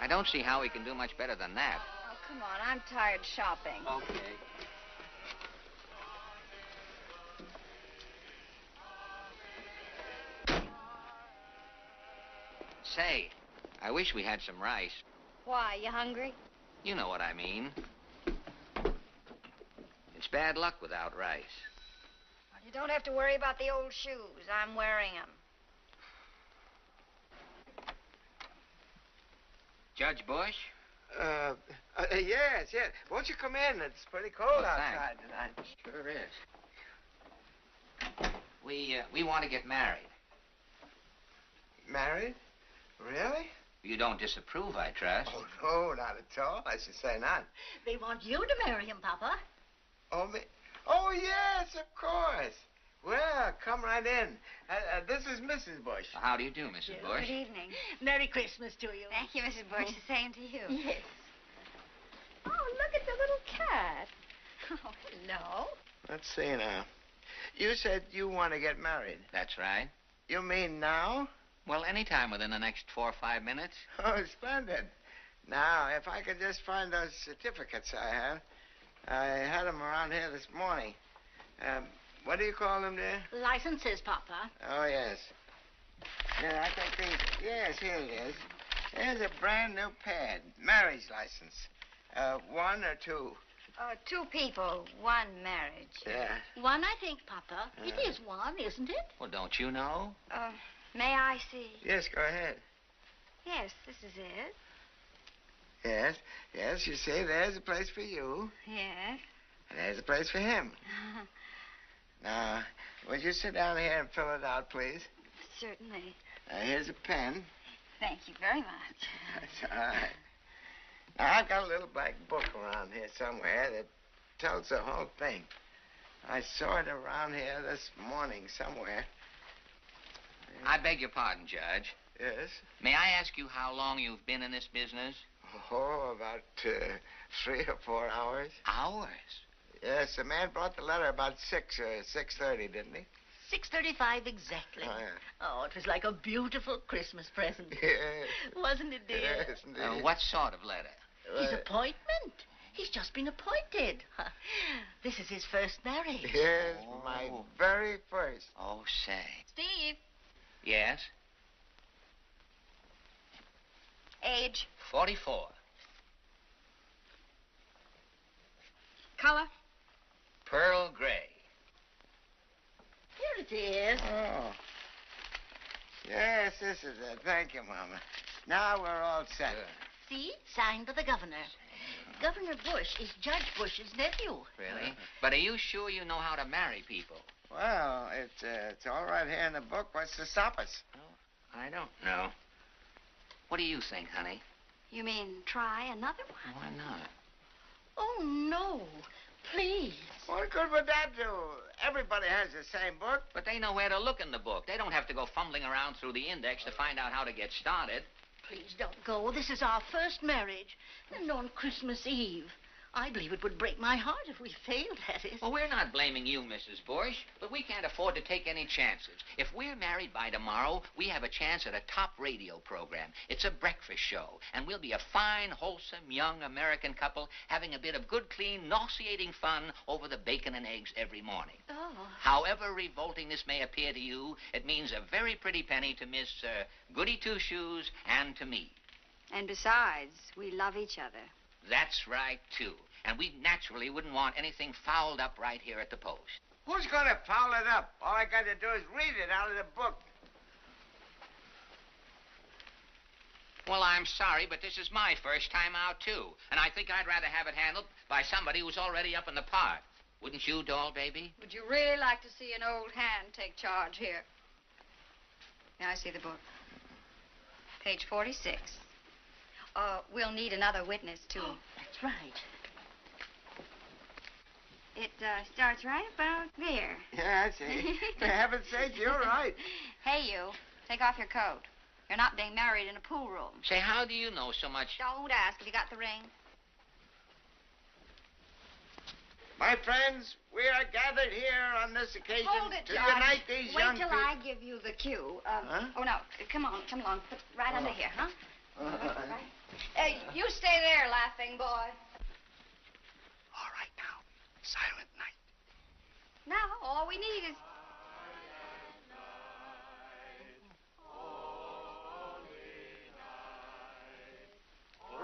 I don't see how we can do much better than that. Oh, come on. I'm tired shopping. Okay. Say, I wish we had some rice. Why, you hungry? You know what I mean. It's bad luck without rice. Well, you don't have to worry about the old shoes. I'm wearing them. Judge Bush? Yes. Won't you come in? It's pretty cold outside tonight. Sure is. We want to get married. Married? Really? You don't disapprove, I trust. Oh, no, not at all. I should say not. They want you to marry him, Papa. Oh, me? Oh, yes, of course. Well, come right in. This is Mrs. Bush. How do you do, Mrs. Bush? Good evening. Merry Christmas to you. Thank you, Mrs. Bush. The same to you. Yes. Oh, look at the little cat. Oh, hello. Let's see now. You said you want to get married. That's right. You mean now? Well, anytime within the next 4 or 5 minutes. Oh, splendid. Now, if I could just find those certificates I had them around here this morning. What do you call them, dear? Licenses, Papa. Oh, yes. Yeah, I think these... Yes, here it is. Here's a brand new pad. Marriage license. One or two? 2 people, 1 marriage. Yeah. One, I think, Papa. It is one, isn't it? Well, don't you know? May I see? Yes, go ahead. Yes, this is it. Yes, you see, there's a place for you. Yes. And there's a place for him. Now, would you sit down here and fill it out, please? Certainly. Now, here's a pen. Thank you very much. That's all right. Now, I've got a little black book around here somewhere that tells the whole thing. I saw it around here this morning somewhere. I beg your pardon, Judge. Yes? May I ask you how long you've been in this business? Oh, about 3 or 4 hours. Hours? Yes, the man brought the letter about 6 or 6:30, didn't he? 6:35 exactly. Oh, yeah. Oh, it was like a beautiful Christmas present. Yes. Wasn't it, dear? Yes, indeed. What sort of letter? His appointment. He's just been appointed. This is his first marriage. Yes, my very first. Oh, say. Steve. Yes? Age. 44. Color. Pearl gray. Here it is. Oh. Yes, this is it. Thank you, Mama. Now we're all set. Good. See? Signed by the governor. Governor Bush is Judge Bush's nephew. Really? But are you sure you know how to marry people? Well, it's all right here in the book. What's to stop us? Oh, I don't know. What do you think, honey? You mean try another one? Why not? Oh, no. Please. What good would that do? Everybody has the same book. But they know where to look in the book. They don't have to go fumbling around through the index to find out how to get started. Please don't go. This is our first marriage. And on Christmas Eve. I believe it would break my heart if we failed at it. Well, we're not blaming you, Mrs. Bush, but we can't afford to take any chances. If we're married by tomorrow, we have a chance at a top radio program. It's a breakfast show, and we'll be a fine, wholesome, young American couple having a bit of good, clean, nauseating fun over the bacon and eggs every morning. Oh. However revolting this may appear to you, it means a very pretty penny to Miss Goody Two-Shoes and to me. And besides, we love each other. That's right, too. And we naturally wouldn't want anything fouled up right here at the post. Who's going to foul it up? All I got to do is read it out of the book. Well, I'm sorry, but this is my first time out, too. And I think I'd rather have it handled by somebody who's already up in the part. Wouldn't you, doll baby? Would you really like to see an old hand take charge here? Now I see the book. Page 46. We'll need another witness, too. Oh, that's right. It starts right about there. Yeah, I see. For heaven's sake, you're right. Hey, you. Take off your coat. You're not being married in a pool room. Say, how do you know so much? Don't ask. Have you got the ring? My friends, we are gathered here on this occasion Hold it, to Judge. unite these young Wait till people. I give you the cue. Huh? Oh, no. Come on. Come along. Put right under here, huh? Right. You stay there, laughing boy. All right, now. Silent night. Now, all we need is...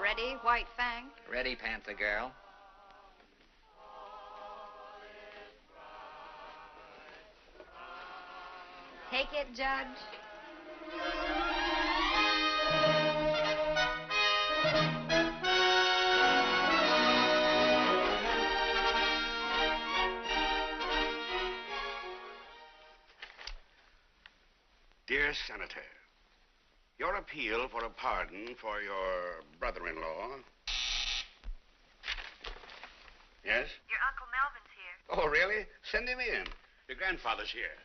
Ready, White Fang? Ready, Panther Girl. Take it, Judge. Dear Senator, your appeal for a pardon for your brother-in-law. Yes? Your Uncle Melvin's here. Oh, really? Send him in. Your grandfather's here.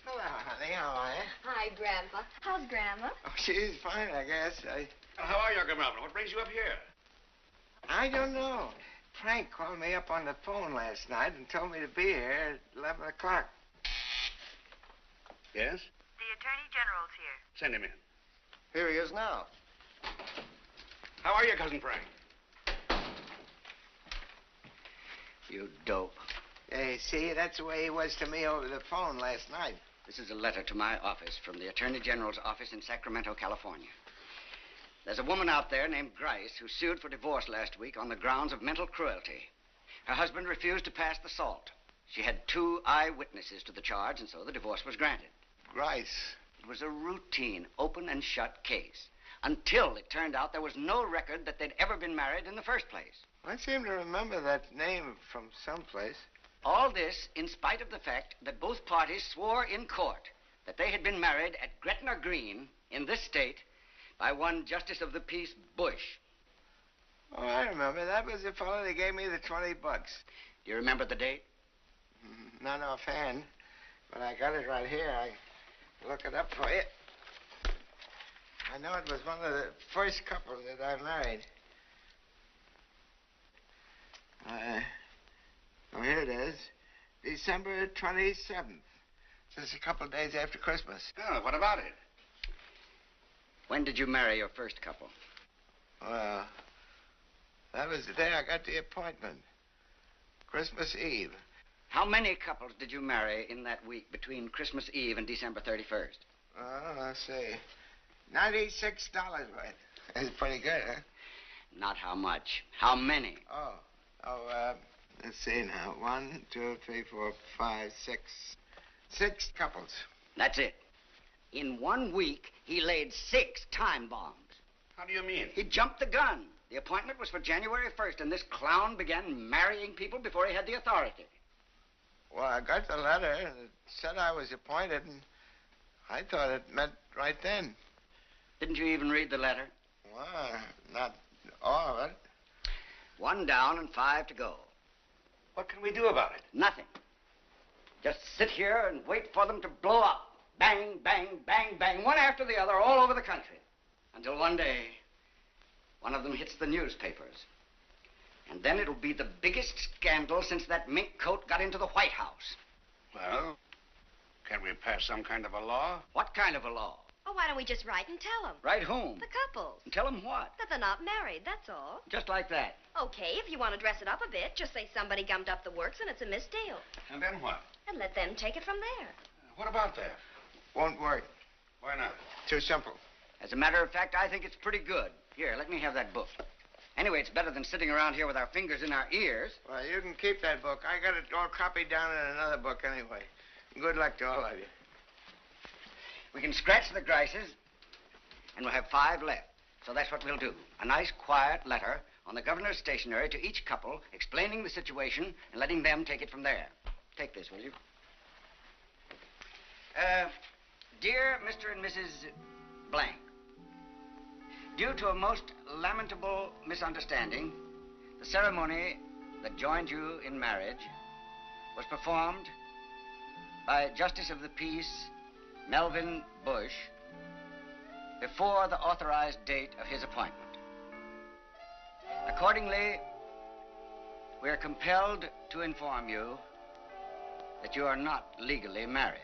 Hello, honey. How are you? Hi, Grandpa. How's Grandma? Oh, she's fine, I guess. How are you, Uncle Melvin? What brings you up here? I don't know. Frank called me up on the phone last night and told me to be here at 11 o'clock. Yes? The Attorney General's here. Send him in. Here he is now. How are you, Cousin Frank? You dope. See, that's the way he was to me over the phone last night. This is a letter to my office from the Attorney General's office in Sacramento, California. There's a woman out there named Grice who sued for divorce last week on the grounds of mental cruelty. Her husband refused to pass the salt. She had 2 eyewitnesses to the charge, and so the divorce was granted. Grice. It was a routine, open and shut case, until it turned out there was no record that they'd ever been married in the first place. I seem to remember that name from someplace. All this in spite of the fact that both parties swore in court that they had been married at Gretna Green in this state by one Justice of the Peace Bush. Oh, I remember. That was the fellow that gave me the $20. Do you remember the date? Not offhand, but I got it right here. I look it up for you. I know it was one of the first couple that I married. Oh, here it is. December 27th. Just a couple of days after Christmas. Oh, what about it? When did you marry your first couple? Well, that was the day I got the appointment. Christmas Eve. How many couples did you marry in that week between Christmas Eve and December 31st? Let's see. $96 worth. That's pretty good, huh? Not how much. How many? Let's see now. 1, 2, 3, 4, 5, 6. 6 couples. That's it. In 1 week, he laid 6 time bombs. How do you mean? He jumped the gun. The appointment was for January 1st, and this clown began marrying people before he had the authority. Well, I got the letter, and it said I was appointed, and I thought it meant right then. Didn't you even read the letter? Well, not all of it. 1 down and 5 to go. What can we do about it? Nothing. Just sit here and wait for them to blow up. Bang, bang, bang, bang, one after the other all over the country. Until one day, one of them hits the newspapers. And then it'll be the biggest scandal since that mink coat got into the White House. Well, can't we pass some kind of a law? What kind of a law? Oh, why don't we just write and tell them? Write whom? The couples. And tell them what? That they're not married, that's all. Just like that. Okay, if you want to dress it up a bit, just say somebody gummed up the works and it's a Miss Dale. And then what? And let them take it from there. What about that? Won't work. Why not? Too simple. As a matter of fact, I think it's pretty good. Here, let me have that book. Anyway, it's better than sitting around here with our fingers in our ears. Well, you can keep that book. I got it all copied down in another book anyway. Good luck to all of you. We can scratch the Grices, and we'll have 5 left. So that's what we'll do. A nice, quiet letter on the governor's stationery to each couple, explaining the situation and letting them take it from there. Take this, will you? Dear Mr. and Mrs. Blank, due to a most lamentable misunderstanding, the ceremony that joined you in marriage was performed by Justice of the Peace Melvin Bush before the authorized date of his appointment. Accordingly, we are compelled to inform you that you are not legally married.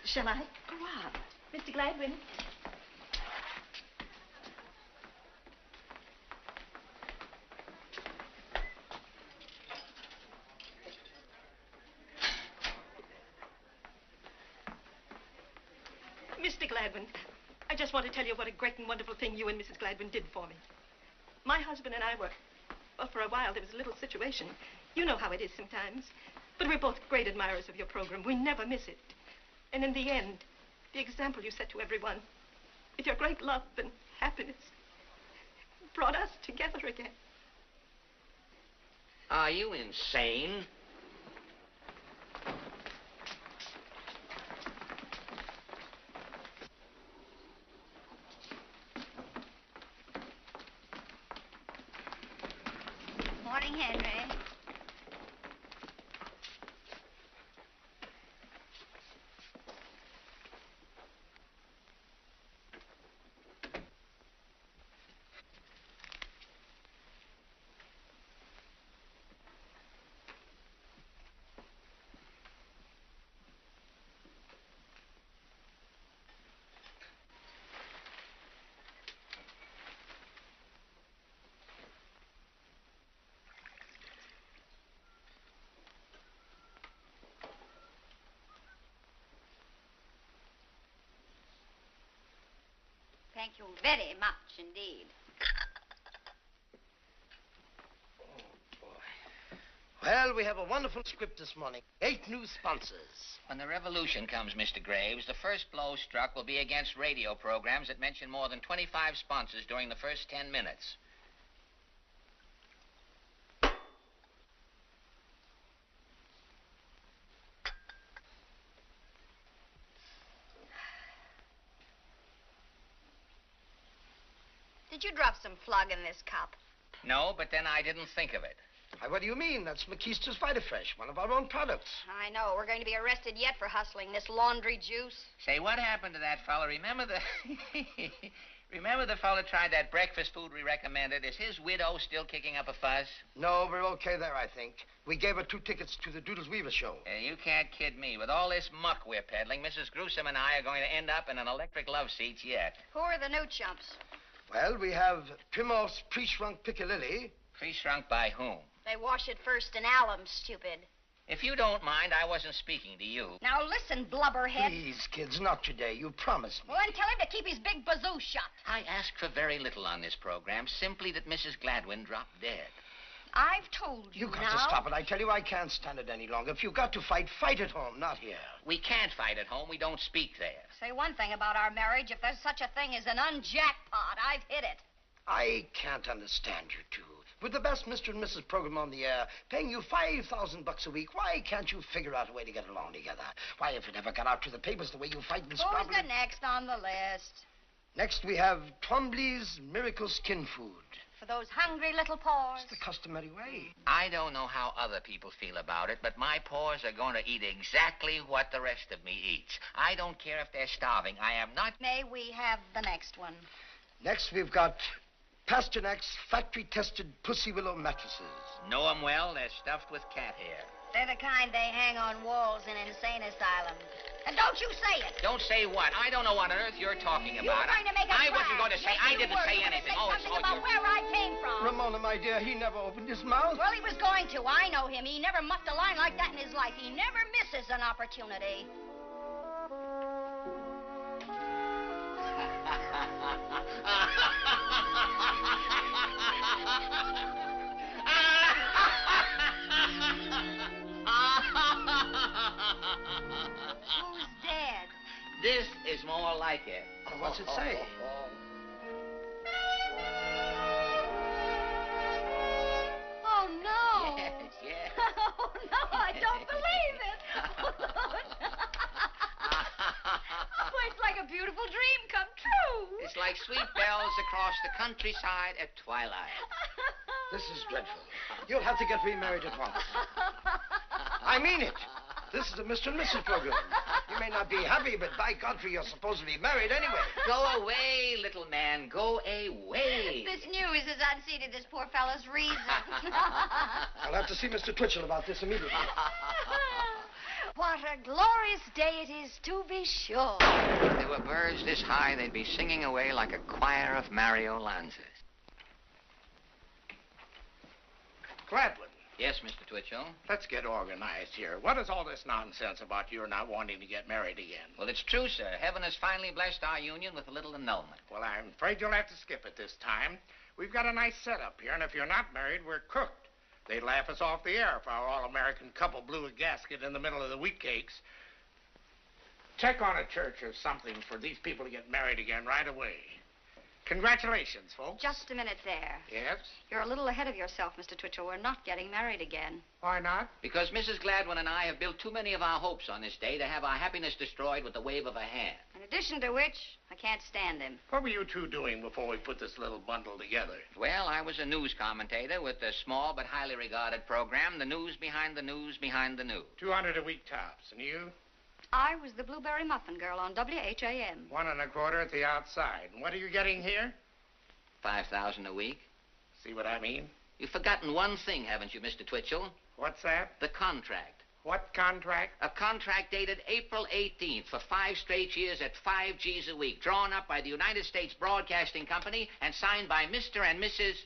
Shall I? Go on. Mr. Gladwin. Mr. Gladwin, I just want to tell you what a great and wonderful thing you and Mrs. Gladwin did for me. My husband and I were, well, for a while there was a little situation. You know how it is sometimes. But we're both great admirers of your program. We never miss it. And in the end, the example you set to everyone, with your great love and happiness, brought us together again. Are you insane? Morning, Henry. Thank you very much indeed. Well, we have a wonderful script this morning. 8 new sponsors. When the revolution comes, Mr. Graves, the first blow struck will be against radio programs that mention more than 25 sponsors during the first 10 minutes. Did you drop some plug in this cup? No, but then I didn't think of it. Why, what do you mean? That's McKeester's Vitafresh, one of our own products. I know. We're going to be arrested yet for hustling this laundry juice. Say, what happened to that fella? Remember the fella tried that breakfast food we recommended? Is his widow still kicking up a fuss? No, we're okay there, I think. We gave her 2 tickets to the Doodles Weaver show. You can't kid me. With all this muck we're peddling, Mrs. Gruesome and I are going to end up in an electric love seat yet. Who are the new chumps? Well, we have Primo's pre-shrunk Piccalilli. Pre-shrunk by whom? They wash it first in alum, stupid. If you don't mind, I wasn't speaking to you. Now listen, blubberhead. Please, kids, not today. You promised me. Well, then tell him to keep his big bazoo shut. I asked for very little on this program, simply that Mrs. Gladwin dropped dead. I've told you You got now. to stop it. I tell you, I can't stand it any longer. If you've got to fight, fight at home, not here. We can't fight at home. We don't speak there. Say one thing about our marriage. If there's such a thing as an unjackpot, I've hit it. I can't understand you two. With the best Mr. and Mrs. program on the air, paying you $5,000 a week, why can't you figure out a way to get along together? Why, if it ever got out to the papers the way you fight this problem... Who's the next on the list? Next, we have Twombly's Miracle Skin Food. For those hungry little paws. It's the customary way. I don't know how other people feel about it, but my paws are going to eat exactly what the rest of me eats. I don't care if they're starving. I am not... May we have the next one? Next, we've got Pasternak's factory-tested Pussy Willow mattresses. Know 'em well. They're stuffed with cat hair. They're the kind they hang on walls in insane asylums. And don't you say it. Don't say what? I don't know what on earth you're talking You about. were going to make a I wasn't going to say. I didn't say You anything. were It's something all about your... where I came from. Ramona, my dear, he never opened his mouth. Well, he was going to. I know him. He never muffed a line like that in his life. He never misses an opportunity. Who's dead? This is more like it. What's it say? Oh, no. Yes, yes. Oh, no, I don't believe it. Oh, no. Oh, it's like a beautiful dream come true. It's like sweet bells across the countryside at twilight. This is dreadful. You'll have to get remarried at once. I mean it. This is a Mr. and Mrs. program. You may not be happy, but by Godfrey, you're supposed to be married anyway. Go away, little man. Go away. This news has unseated this poor fellow's reason. I'll have to see Mr. Twitchell about this immediately. What a glorious day it is, to be sure. If there were birds this high, they'd be singing away like a choir of Mario Lanzas. Gladwin, Yes, Mr. Twitchell? let's get organized here. What is all this nonsense about your not wanting to get married again? Well, it's true, sir. Heaven has finally blessed our union with a little annulment. Well, I'm afraid you'll have to skip it this time. We've got a nice setup here, and if you're not married, we're cooked. They'd laugh us off the air if our all-American couple blew a gasket in the middle of the wheat cakes. Check on a church or something for these people to get married again right away. Congratulations, folks. Just a minute there. Yes? You're a little ahead of yourself, Mr. Twitchell. We're not getting married again. Why not? Because Mrs. Gladwin and I have built too many of our hopes on this day to have our happiness destroyed with the wave of a hand. In addition to which, I can't stand him. What were you two doing before we put this little bundle together? Well, I was a news commentator with a small but highly regarded program, The News Behind the News Behind the News. 200 a week tops. And you? I was the Blueberry Muffin Girl on WHAM. 1 1/4 at the outside. And what are you getting here? 5,000 a week. See what I mean? You've forgotten one thing, haven't you, Mr. Twitchell? What's that? The contract. What contract? A contract dated April 18th for 5 straight years at 5 G's a week, drawn up by the United States Broadcasting Company and signed by Mr. and Mrs.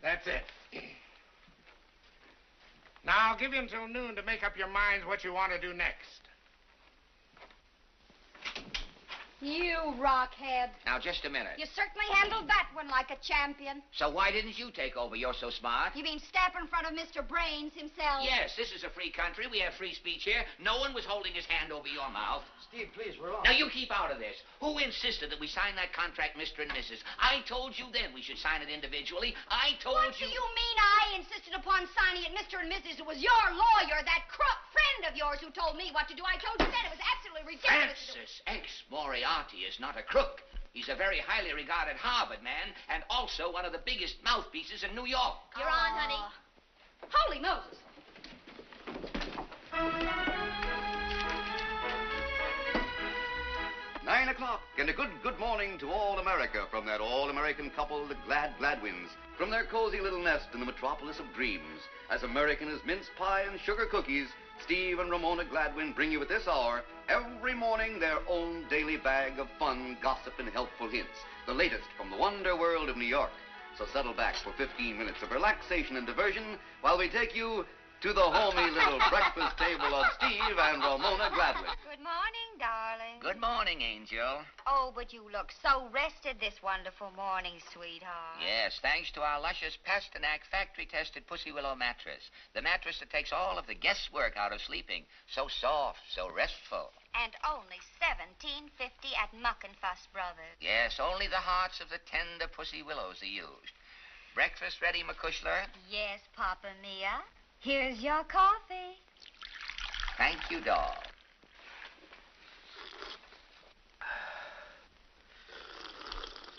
That's it. Now, I'll give you until noon to make up your minds what you want to do next. You rockhead. Now, just a minute. You certainly handled that one like a champion. So why didn't you take over? You're so smart. You mean step in front of Mr. Brains himself? Yes, this is a free country. We have free speech here. No one was holding his hand over your mouth. Steve, please, we're on. Now, you keep out of this. Who insisted that we sign that contract, Mr. and Mrs.? I told you then we should sign it individually. I told What do you mean I insisted upon signing it, Mr. and Mrs.? It was your lawyer, that crook friend of yours, who told me what to do. I told you then. It was absolutely ridiculous. Francis X. Moriarty is not a crook. He's a very highly regarded Harvard man and also one of the biggest mouthpieces in New York. You're on, honey. Holy Moses. 9 o'clock, and a good morning to all America from that all-American couple, the Gladwins, from their cozy little nest in the metropolis of dreams. As American as mince pie and sugar cookies, Steve and Ramona Gladwin bring you at this hour, every morning, their own daily bag of fun, gossip, and helpful hints. The latest from the wonder world of New York. So settle back for 15 minutes of relaxation and diversion while we take you to the homey little breakfast table of Steve and Ramona Gladwin. Good morning, darling. Good morning, Angel. Oh, but you look so rested this wonderful morning, sweetheart. Yes, thanks to our luscious Pasternak factory-tested Pussy Willow mattress. The mattress that takes all of the guesswork out of sleeping. So soft, so restful. And only $17.50 at Muck and Fuss Brothers. Yes, only the hearts of the tender Pussy Willows are used. Breakfast ready, McCushler? Yes, Papa Mia. Here's your coffee. Thank you, doll.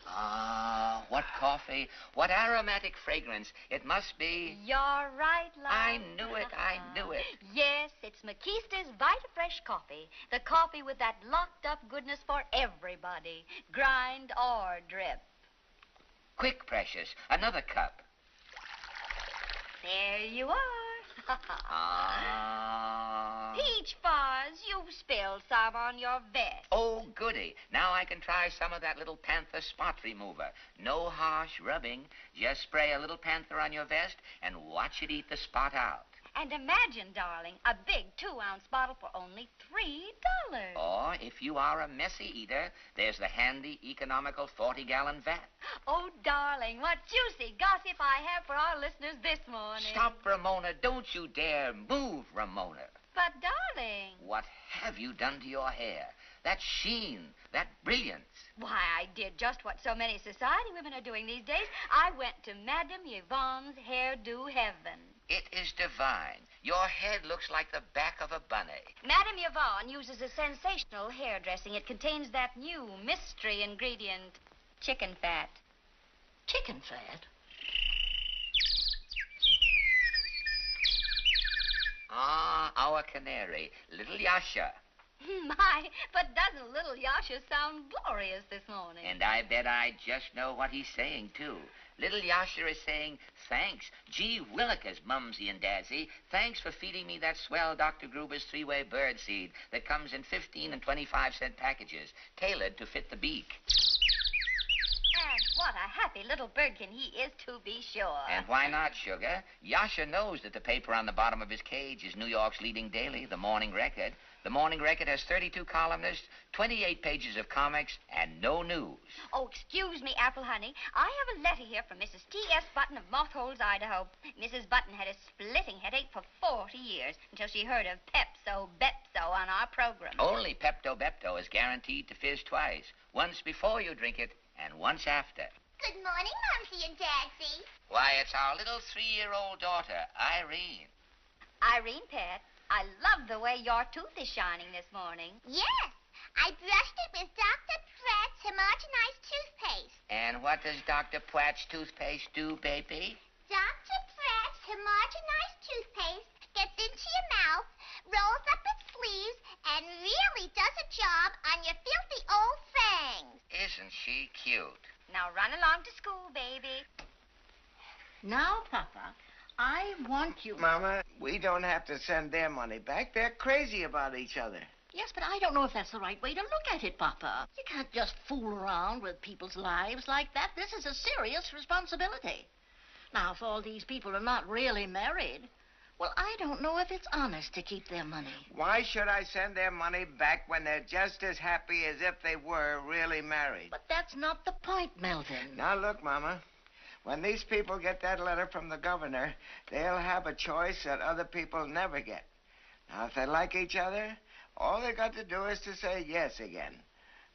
Ah, what coffee. What aromatic fragrance. It must be... You're right, love. I knew it. Yes, it's McKeister's Vita Fresh coffee. The coffee with that locked-up goodness for everybody. Grind or drip. Quick, precious. Another cup. There you are. Ah. Peach Fuzz, you've spilled some on your vest. Oh, goody. Now I can try some of that little Panther spot remover. No harsh rubbing. Just spray a little Panther on your vest and watch it eat the spot out. And imagine, darling, a big 2-ounce bottle for only $3. Or, if you are a messy eater, there's the handy, economical 40-gallon vat. Oh, darling, what juicy gossip I have for our listeners this morning. Stop, Ramona. Don't you dare move, Ramona. But, darling... What have you done to your hair? That sheen, that brilliance. Why, I did just what so many society women are doing these days. I went to Madame Yvonne's hairdo heaven. It is divine. Your head looks like the back of a bunny. Madame Yvonne uses a sensational hairdressing. It contains that new mystery ingredient, chicken fat. Chicken fat? Ah, our canary, little Yasha. My, but doesn't little Yasha sound glorious this morning? And I bet I just know what he's saying, too. Little Yasha is saying, thanks. Gee willikers, Mumsy and Dadsy. Thanks for feeding me that swell Dr. Gruber's three-way bird seed that comes in 15 and 25-cent packages, tailored to fit the beak. And what a happy little birdkin he is, to be sure. And why not, Sugar? Yasha knows that the paper on the bottom of his cage is New York's leading daily, the Morning Record. The Morning Record has 32 columnists, 28 pages of comics, and no news. Oh, excuse me, Apple Honey. I have a letter here from Mrs. T.S. Button of Mothholes, Idaho. Mrs. Button had a splitting headache for 40 years until she heard of Pepso-Bepso on our program. Only Pepto-Bepto is guaranteed to fizz twice. Once before you drink it, and once after. Good morning, Mumsy and Dadsy. Why, it's our little 3-year-old daughter, Irene. Irene, Pet, I love the way your tooth is shining this morning. Yes, I brushed it with Dr. Pratt's homogenized toothpaste. And what does Dr. Pratt's toothpaste do, baby? Dr. Pratt's homogenized toothpaste gets into your mouth, rolls up its sleeves, and really does a job on your filthy old fangs. Isn't she cute? Now run along to school, baby. Now, Papa, I want you... Mama, we don't have to send their money back. They're crazy about each other. Yes, but I don't know if that's the right way to look at it, Papa. You can't just fool around with people's lives like that. This is a serious responsibility. Now, if all these people are not really married, well, I don't know if it's honest to keep their money. Why should I send their money back when they're just as happy as if they were really married? But that's not the point, Melvin. Now, look, Mama. When these people get that letter from the governor, they'll have a choice that other people never get. Now, if they like each other, all they got to do is to say yes again.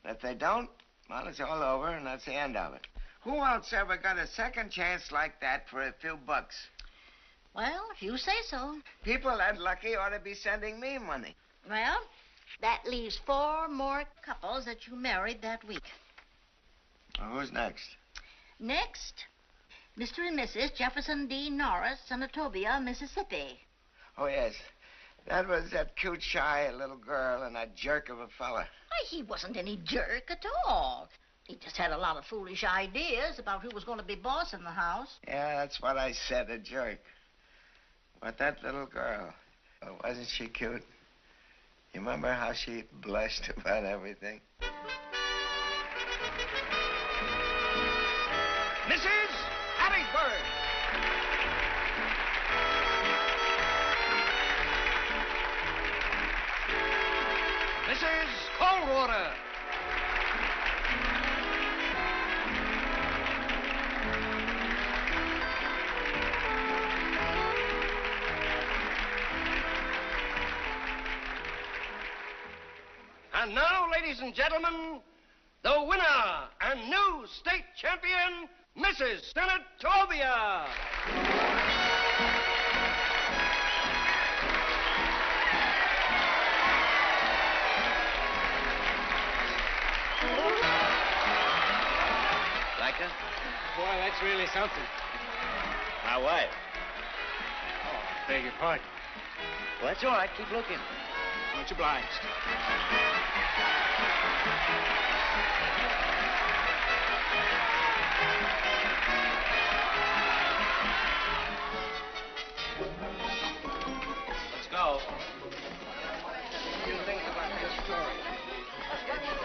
And if they don't, well, it's all over, and that's the end of it. Who else ever got a second chance like that for a few bucks? Well, if you say so. People that lucky ought to be sending me money. Well, that leaves 4 more couples that you married that week. Well, who's next? Next, Mr. and Mrs. Jefferson D. Norris, Senatobia, Mississippi. Oh, yes. That was that cute, shy little girl and that jerk of a fella. Why, he wasn't any jerk at all. He just had a lot of foolish ideas about who was going to be boss in the house. Yeah, that's what I said, a jerk. But that little girl, oh, wasn't she cute? You remember how she blushed about everything? Mrs. Hattiesburg. Mrs. Coldwater. And now, ladies and gentlemen, the winner and new state champion, Mrs. Senatobia. Like her? Boy, that's really something. My wife. Oh, beg your pardon. Well, that's all right. Keep looking. Much obliged. Let's go. Few things about this story.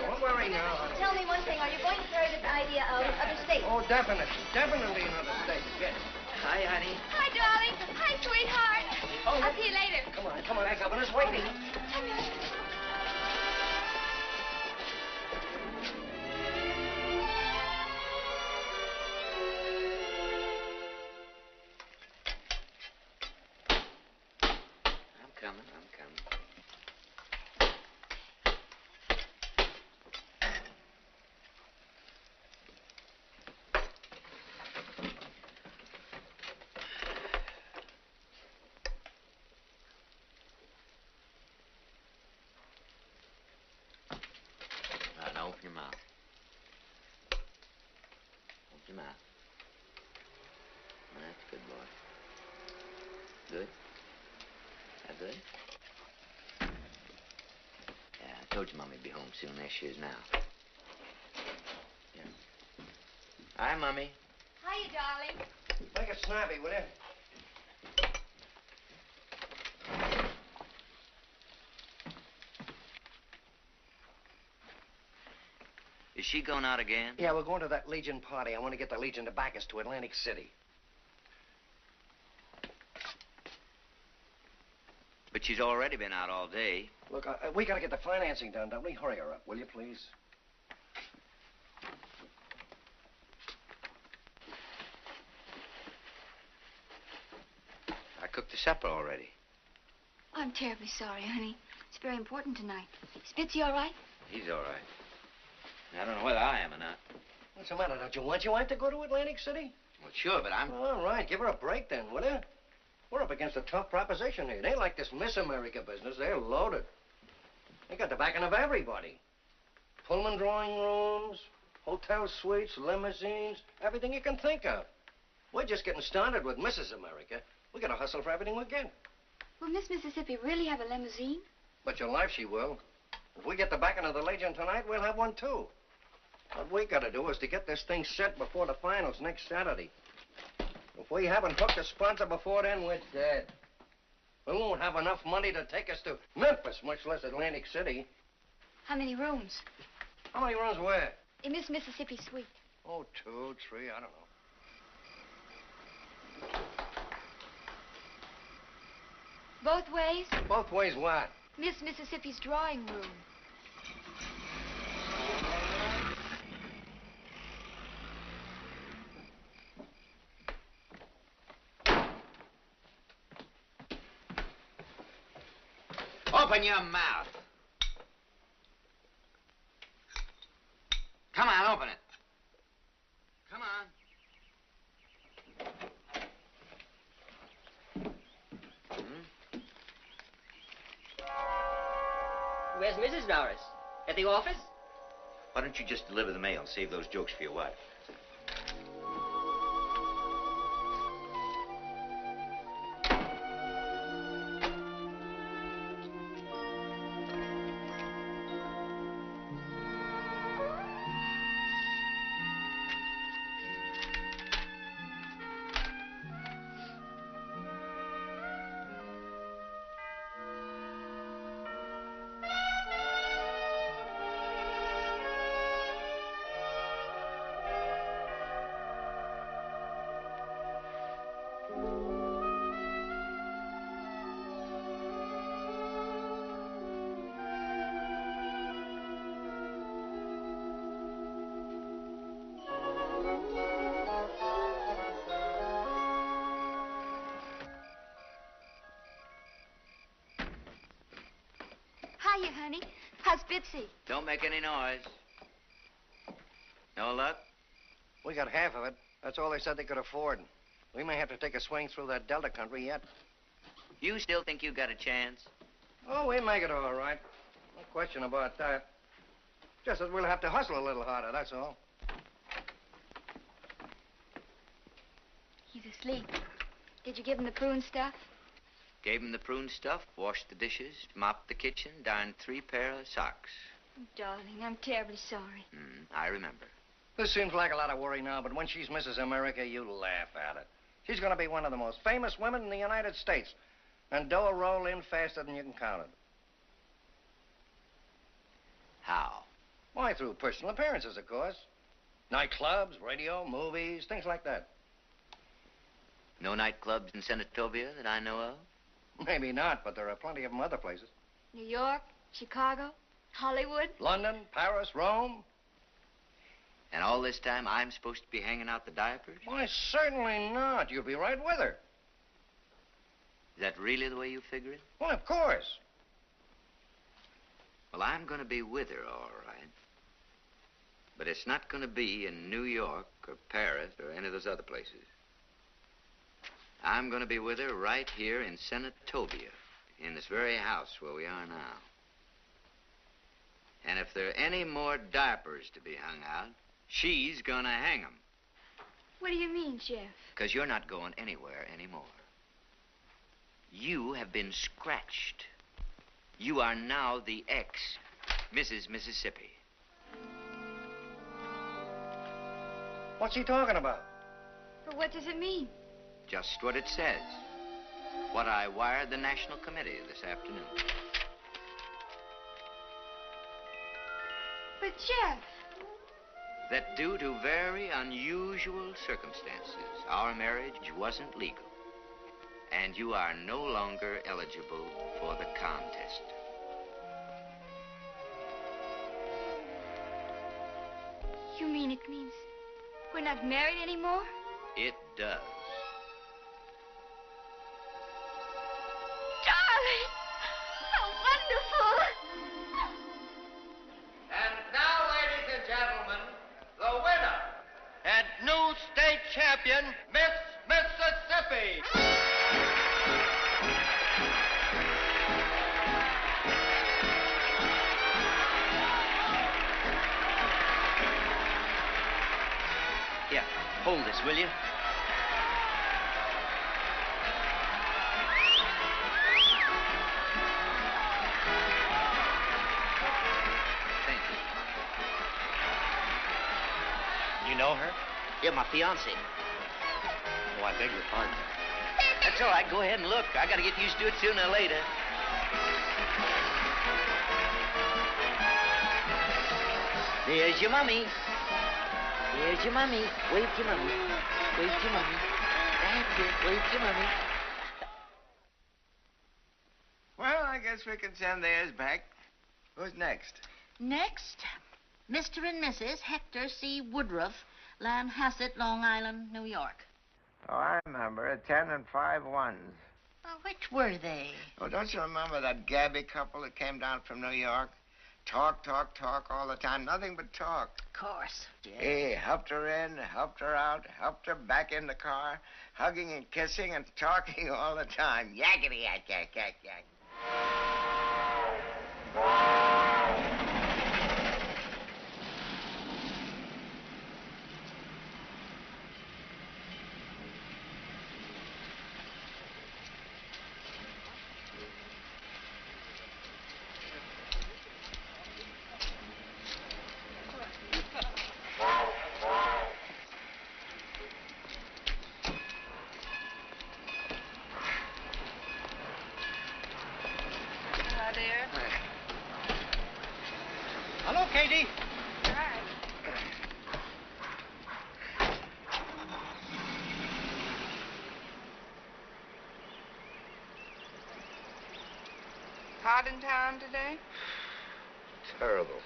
Don't worry now. Tell me one thing. Are you going to carry this idea out of other states? Oh, definitely. Definitely in other states, yes. Hi, honey. Hi, darling. Hi, sweetheart. Oh, I'll see you later. Come on. That governor's waiting. I'm coming. Now, open your mouth. Open your mouth. That's good, boy. Good? That good? Yeah, I told you Mommy'd be home soon. There she is now. Yeah. Hi, Mommy. Hiya, darling. Make it snappy, will you? Is she going out again? Yeah, we're going to that Legion party. I want to get the Legion to back us to Atlantic City. But she's already been out all day. Look, we got to get the financing done, don't we? Hurry her up, will you, please? I cooked the supper already. I'm terribly sorry, honey. It's very important tonight. Spitzy all right? He's all right. I don't know whether I am or not. What's the matter? Don't you want your wife to go to Atlantic City? Well, sure, but I'm... All right, give her a break then, will you? We're up against a tough proposition here. It ain't like this Miss America business. They're loaded. They got the backing of everybody. Pullman drawing rooms, hotel suites, limousines, everything you can think of. We're just getting started with Mrs. America. We got to hustle for everything we get. Will Miss Mississippi really have a limousine? Bet your life she will. If we get the backing of the Legion tonight, we'll have one too. What we got to do is to get this thing set before the finals next Saturday. If we haven't hooked a sponsor before then, we're dead. We won't have enough money to take us to Memphis, much less Atlantic City. How many rooms? How many rooms where? In Miss Mississippi suite. Oh, 2, 3, I don't know. Both ways? Both ways what? Miss Mississippi's drawing room. Open your mouth. Come on, open it. Come on. Where's Mrs. Norris? At the office? Why don't you just deliver the mail and save those jokes for your wife? Hiya, honey. How's Bitsy? Don't make any noise. No luck? We got half of it. That's all they said they could afford. We may have to take a swing through that Delta country yet. You still think you got a chance? Oh, we'll make it all right. No question about that. Just that we'll have to hustle a little harder, that's all. He's asleep. Did you give him the prune stuff? Gave him the prune stuff, washed the dishes, mopped the kitchen, darned 3 pair of socks. Oh, darling, I'm terribly sorry. I remember. This seems like a lot of worry now, but when she's Mrs. America, you laugh at it. She's going to be one of the most famous women in the United States. And dough will roll in faster than you can count it. How? Why, through personal appearances, of course. Nightclubs, radio, movies, things like that. No nightclubs in Senatovia that I know of? Maybe not, but there are plenty of them other places. New York, Chicago, Hollywood. London, Paris, Rome. And all this time I'm supposed to be hanging out the diapers? Why, certainly not. You'll be right with her. Is that really the way you figure it? Well, of course. Well, I'm going to be with her, all right. But it's not going to be in New York or Paris or any of those other places. I'm going to be with her right here in Senatovia, in this very house where we are now. And if there are any more diapers to be hung out, she's going to hang them. What do you mean, Jeff? Because you're not going anywhere anymore. You have been scratched. You are now the ex-Mrs. Mississippi. What's he talking about? But what does it mean? Just what it says. What I wired the National Committee this afternoon. But, Jeff. That due to very unusual circumstances, our marriage wasn't legal. And you are no longer eligible for the contest. You mean it means we're not married anymore? It does. Darling! How wonderful! And now, ladies and gentlemen, the winner and new state champion, Miss Mississippi. Here, hold this, will you? Thank you. You know her? Yeah, my fiancée. Oh, I beg your pardon. That's all right. Go ahead and look. I gotta get used to it sooner or later. There's your mummy. There's your mummy. Wave to mummy. Wave to mummy. That's it. Wave to mummy. Well, I guess we can send theirs back. Who's next? Next, Mr. and Mrs. Hector C. Woodruff, Lanhasset, Long Island, New York. Oh, I remember. 10 and 5 ones. Which were they? Oh, don't you remember that Gabby couple that came down from New York? Talk, talk, talk all the time. Nothing but talk. Of course. Yeah. He helped her in, helped her out, helped her back in the car, hugging and kissing and talking all the time. Yakety yak, yak, yak, yak. Hello, Katie. Hi. Hot in town today? Terrible.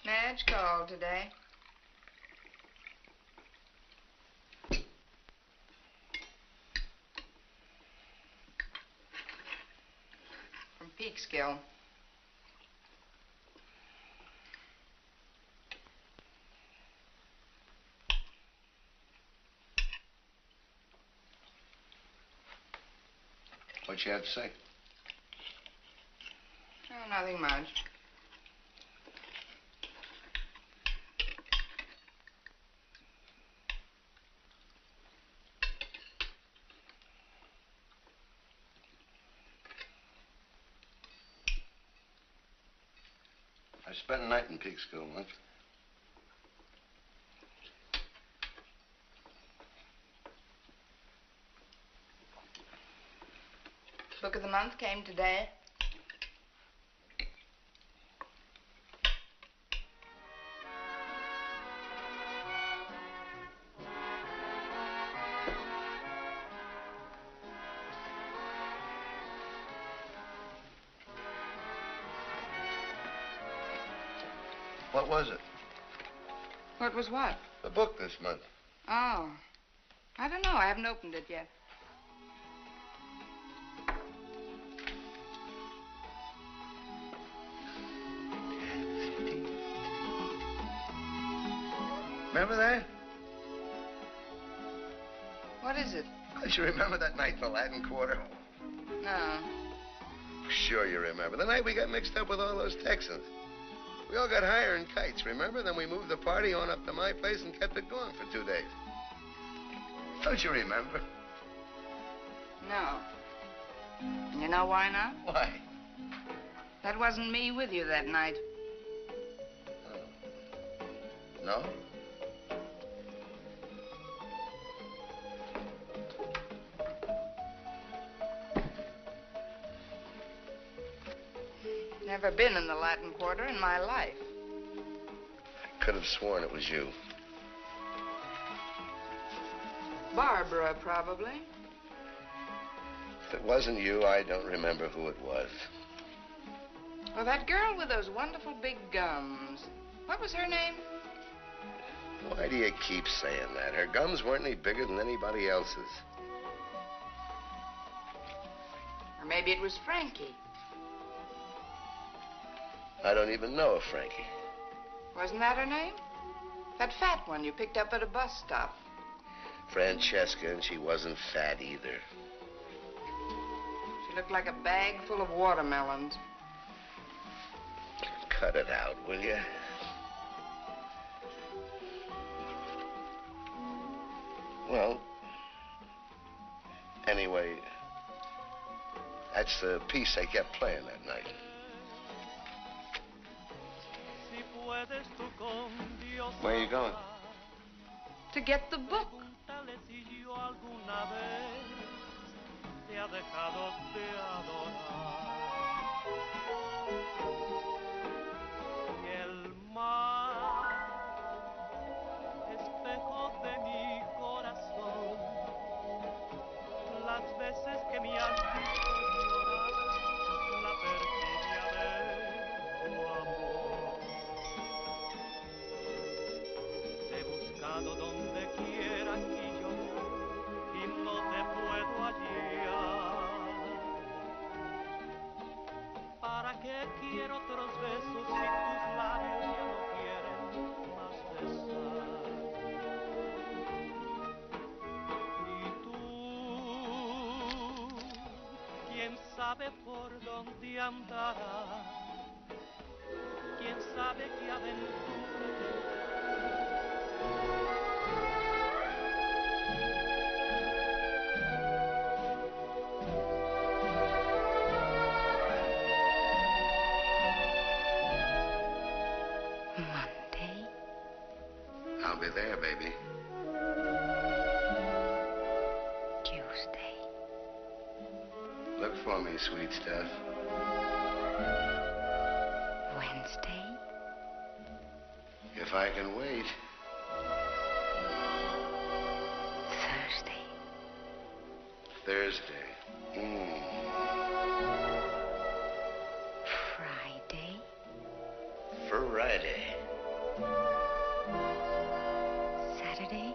Madge called today. From Peekskill. What you have to say? Oh, nothing much. I spent a night in Peekskill once. Book of the month came today. What was it? What was what? The book this month. Oh. I don't know. I haven't opened it yet. Remember that? What is it? Don't you remember that night in the Latin Quarter? No. sure you remember. The night we got mixed up with all those Texans. We all got higher in kites, remember? Then we moved the party on up to my place and kept it going for 2 days. Don't you remember? No. You know why not? Why? That wasn't me with you that night. No? Never been in the Latin Quarter in my life. I could have sworn it was you. Barbara, probably. If it wasn't you, I don't remember who it was. Well, that girl with those wonderful big gums. What was her name? Why do you keep saying that? Her gums weren't any bigger than anybody else's. Or maybe it was Frankie. I don't even know a Frankie. Wasn't that her name? That fat one you picked up at a bus stop. Francesca, and she wasn't fat either. She looked like a bag full of watermelons. Cut it out, will you? Well, anyway, that's the piece they kept playing that night. Where are you going? To get the book. Las veces que me has visto llorar, la perfidia de tu amor. Te he buscado donde quiera que yo voy y no te puedo hallar. ¿Para qué quiero otros besos si tus labios ya no quieren más besar? ¿Quién sabe por dónde andará? ¿Quién sabe qué aventura Monday? I'll be there, baby. Tuesday. Look for me, sweet stuff. Wednesday? If I can wait. Thursday? Thursday. Friday? Friday. Saturday?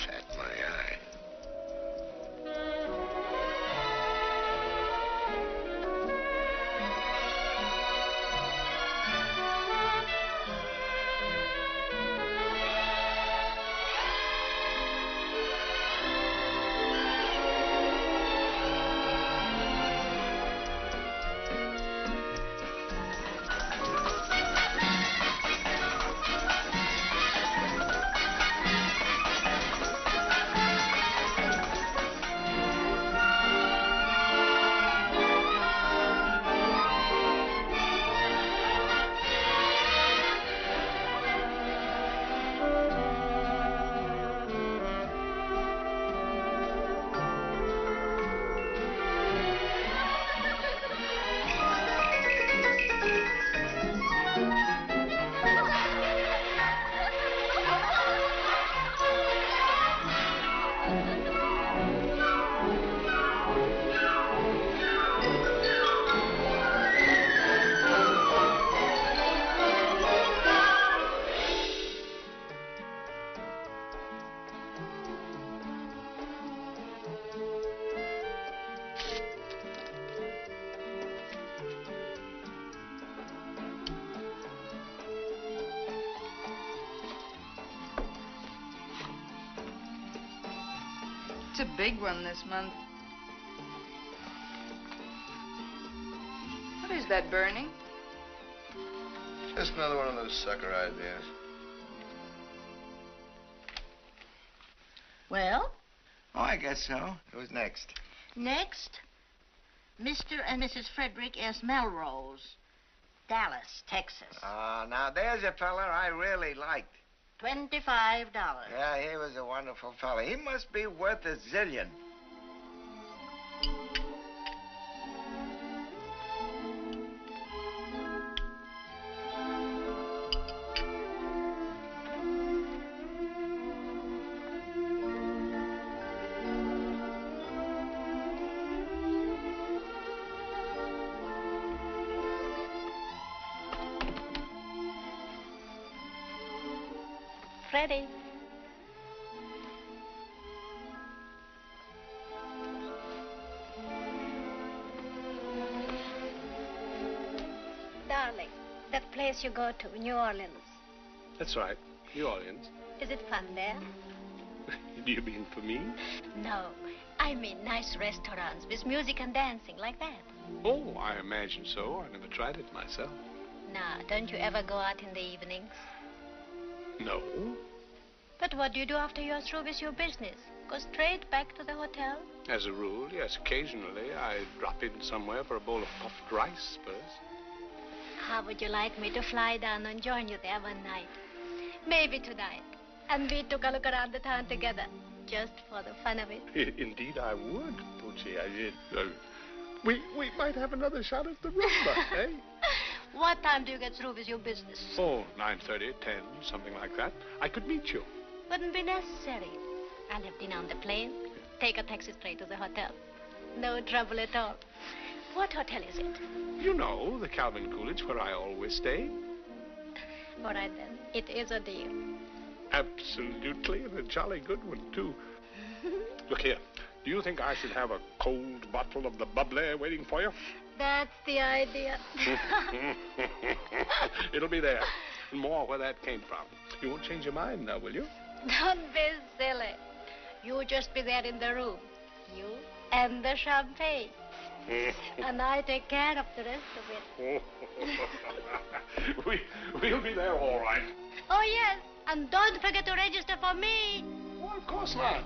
Fat my eye. It's a big one this month. What is that burning? Just another one of those sucker ideas. Well? Oh, I guess so. Who's next? Next, Mr. and Mrs. Frederick S. Melrose, Dallas, Texas. Now there's a fella I really liked. $25. Yeah, he was a wonderful fella. He must be worth a zillion. Freddie. Darling, that place you go to, New Orleans. That's right, New Orleans. Is it fun there? Do you mean for me? No, I mean nice restaurants with music and dancing like that. Oh, I imagine so. I never tried it myself. Now, don't you ever go out in the evenings? No. But what do you do after you're through with your business? Go straight back to the hotel? As a rule, yes. Occasionally, I drop in somewhere for a bowl of puffed rice first. How would you like me to fly down and join you there one night? Maybe tonight. And we took a look around the town together, just for the fun of it. Indeed, I would, Poochie. We might have another shot at the rumba, eh? What time do you get through with your business? Oh, 9:30, 10, something like that. I could meet you. Wouldn't be necessary. I'll have dinner on the plane, take a taxi straight to the hotel. No trouble at all. What hotel is it? You know, the Calvin Coolidge where I always stay. All right, then. It is a deal. Absolutely, and a jolly good one, too. Look here. Do you think I should have a cold bottle of the bubbly waiting for you? That's the idea. It'll be there. And more where that came from. You won't change your mind now, will you? Don't be silly. You just be there in the room. You and the champagne. And I take care of the rest of it. We'll be there all right. Oh, yes. And don't forget to register for me. Oh, of course not.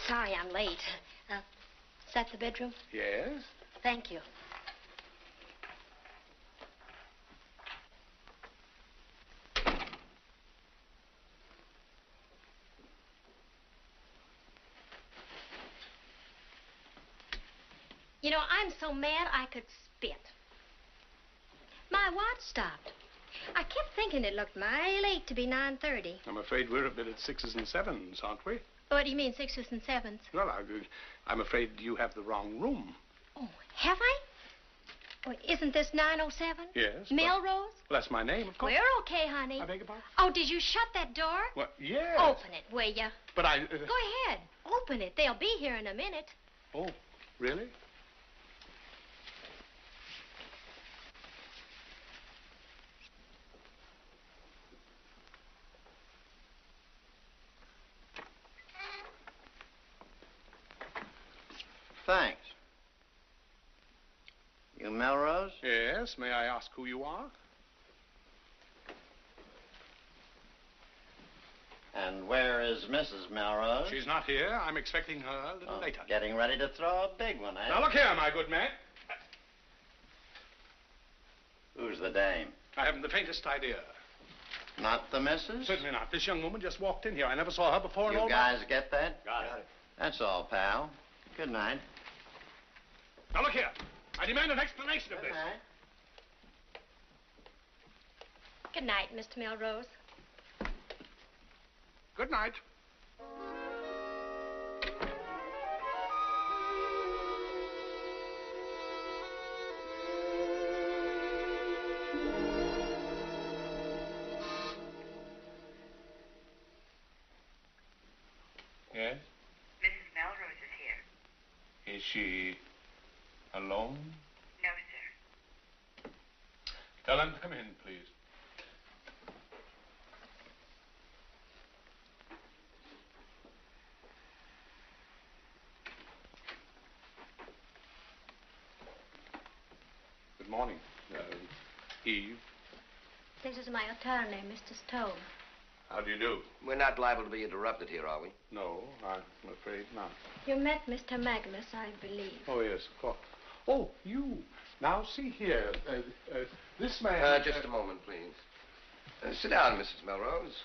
Sorry I'm late. Is that the bedroom? Yes? Thank you. You know, I'm so mad I could spit. My watch stopped. I kept thinking it looked mighty late to be 9:30. I'm afraid we're a bit at 6s and 7s, aren't we? What do you mean, 6s and 7s? Well, I'm afraid you have the wrong room. Oh, have I? Well, isn't this 907? Yes. Melrose? Well, that's my name, of course. We're okay, honey. I beg your pardon? Oh, did you shut that door? Well, yes. Open it, will you? But I... Go ahead. Open it. They'll be here in a minute. Oh, really? Thanks. You Melrose? Yes. May I ask who you are? And where is Mrs. Melrose? She's not here. I'm expecting her a little later. Getting ready to throw a big one, eh? Now, look here, my good man. Who's the dame? I haven't the faintest idea. Not the missus? Certainly not. This young woman just walked in here. I never saw her before in You all guys get that? Got it. That's all, pal. Good night. Now, look here. I demand an explanation of this. Good night, Mr. Melrose. Good night. Yes? Mrs. Melrose is here. Is she alone? No, sir. Tell them to come in, please. Good morning, Eve. This is my attorney, Mr. Stone. How do you do? We're not liable to be interrupted here, are we? No, I'm afraid not. You met Mr. Magnus, I believe. Oh, yes, of course. Oh, you. Now, see here. This man... Just a moment, please. Sit down, Mrs. Melrose.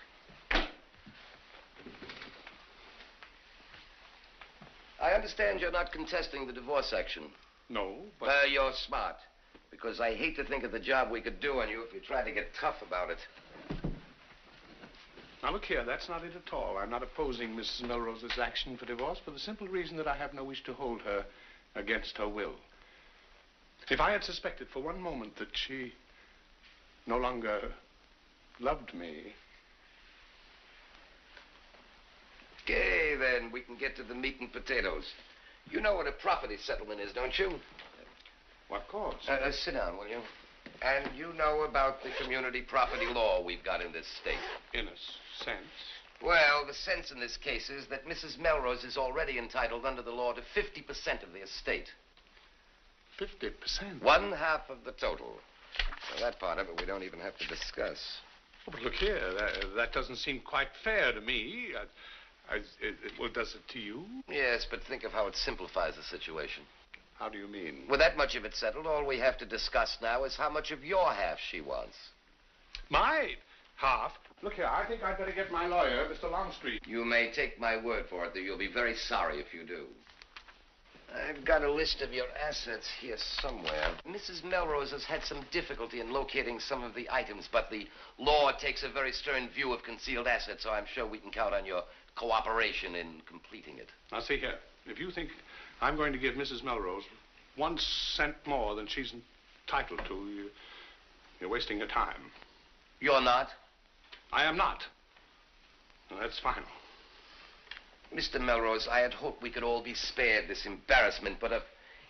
I understand you're not contesting the divorce action. No, but... You're smart. Because I hate to think of the job we could do on you if you tried to get tough about it. Now, look here, that's not it at all. I'm not opposing Mrs. Melrose's action for divorce for the simple reason that I have no wish to hold her against her will. If I had suspected for one moment that she no longer loved me... Okay, then, we can get to the meat and potatoes. You know what a property settlement is, don't you? Well, of course. Sit down, will you? And you know about the community property law we've got in this state. In a sense. Well, the sense in this case is that Mrs. Melrose is already entitled under the law to 50% of the estate. 50%? 1/2 of the total. Now, that part of it we don't even have to discuss. Oh, but look here, that doesn't seem quite fair to me. Well, does it to you? Yes, but think of how it simplifies the situation. How do you mean? With that much of it settled, all we have to discuss now is how much of your half she wants. My half? Look here, I think I'd better get my lawyer, Mr. Longstreet. You may take my word for it that you'll be very sorry if you do. I've got a list of your assets here somewhere. Mrs. Melrose has had some difficulty in locating some of the items, but the law takes a very stern view of concealed assets, so I'm sure we can count on your cooperation in completing it. Now, see here. If you think I'm going to give Mrs. Melrose 1 cent more than she's entitled to, you're wasting your time. You're not? I am not. Well, that's final. Mr. Melrose, I had hoped we could all be spared this embarrassment, but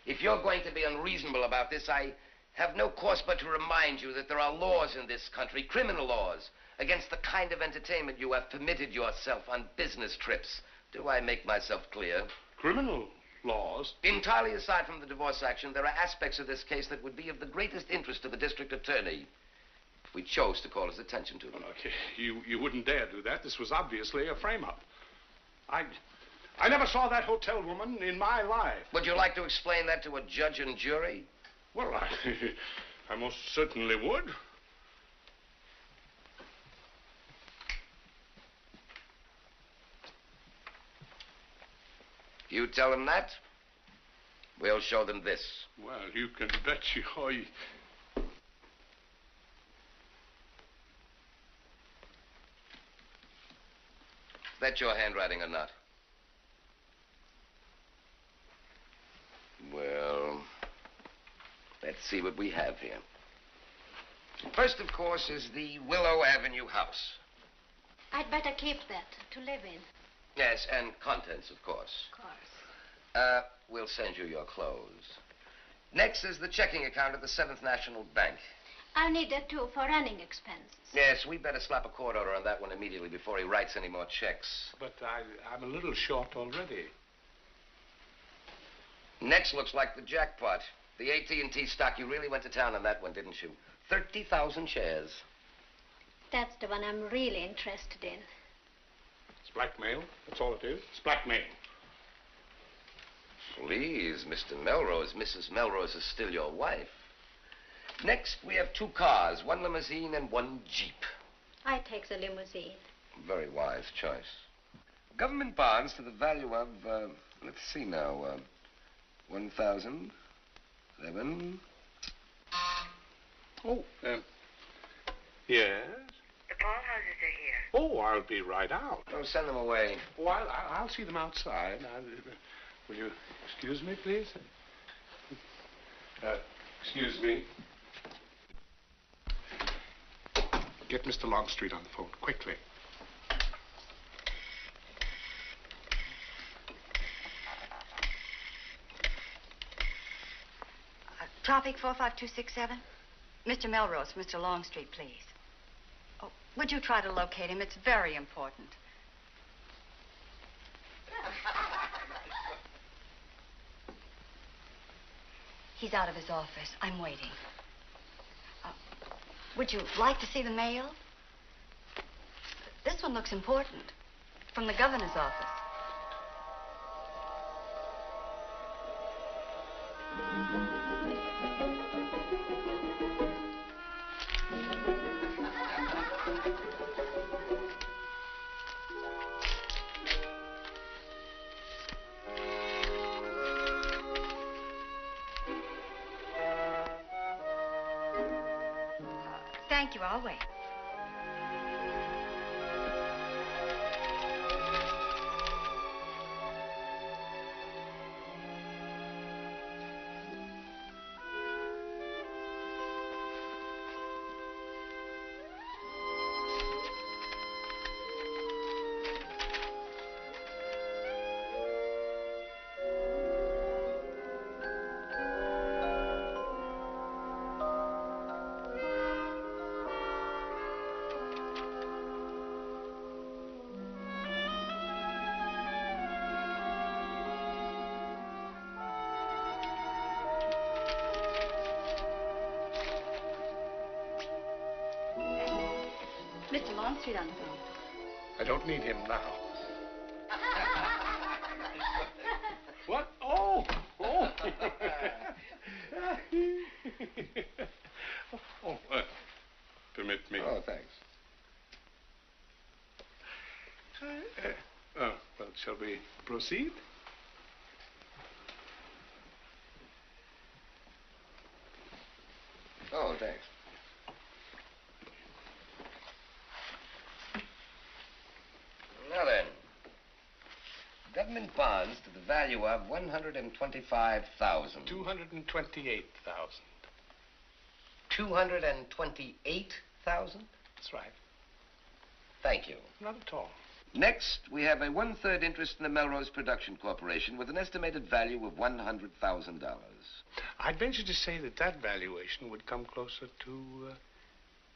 if you're going to be unreasonable about this, I have no course but to remind you that there are laws in this country, criminal laws, against the kind of entertainment you have permitted yourself on business trips. Do I make myself clear? Criminal laws? Entirely aside from the divorce action, there are aspects of this case that would be of the greatest interest to the district attorney if we chose to call his attention to them. Okay, you wouldn't dare do that. This was obviously a frame-up. I never saw that hotel woman in my life. Would you like to explain that to a judge and jury? Well, I most certainly would. You tell them that, we'll show them this. Well, you can bet you... Is that your handwriting or not? Well, let's see what we have here. First, of course, is the Willow Avenue house. I'd better keep that to live in. Yes, and contents, of course. Of course. We'll send you your clothes. Next is the checking account at the 7th National Bank. I'll need that, too, for running expenses. Yes, we better slap a court order on that one immediately before he writes any more checks. But I'm a little short already. Next looks like the jackpot. The AT&T stock. You really went to town on that one, didn't you? 30,000 shares. That's the one I'm really interested in. It's blackmail. That's all it is. It's blackmail. Please, Mr. Melrose. Mrs. Melrose is still your wife. Next, we have 2 cars, 1 limousine and 1 Jeep. I take the limousine. Very wise choice. Government bonds to the value of, let's see now, 1,000, 11. Oh, yes? The Paulhouses are here. Oh, I'll be right out. Oh, send them away. Oh, I'll see them outside. Will you excuse me, please? Excuse me. Get Mr. Longstreet on the phone, quickly. Tropic 45267. Mr. Melrose, Mr. Longstreet, please. Oh, would you try to locate him? It's very important. He's out of his office. I'm waiting. Would you like to see the mail? This one looks important. From the governor's office. Thank you. I'll wait. Mr. Longstreet on the phone. I don't need him now. What? Oh! Permit me. Oh, thanks. Well, shall we proceed? Oh, thanks. Now then, government bonds to the value of 125,000. 228,000. 228,000? That's right. Thank you. Not at all. Next, we have a 1/3 interest in the Melrose Production Corporation with an estimated value of $100,000. I'd venture to say that that valuation would come closer to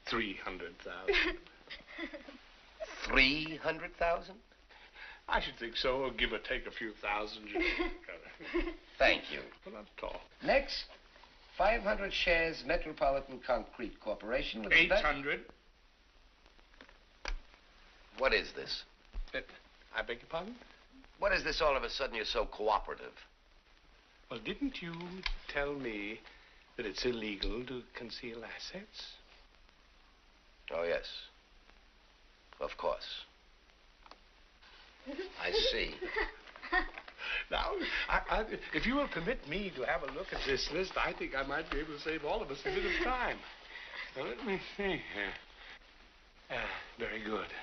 300,000. 300,000? I should think so, or give or take a few thousand. Thank you. Well, not at all. Next, 500 shares Metropolitan Concrete Corporation with 800. What is this? I beg your pardon? What is this all of a sudden you're so cooperative? Well, didn't you tell me that it's illegal to conceal assets? Oh, yes. Of course. I see. Now, if you will permit me to have a look at this list, I think I might be able to save all of us a bit of time. Now, let me see here. Very good.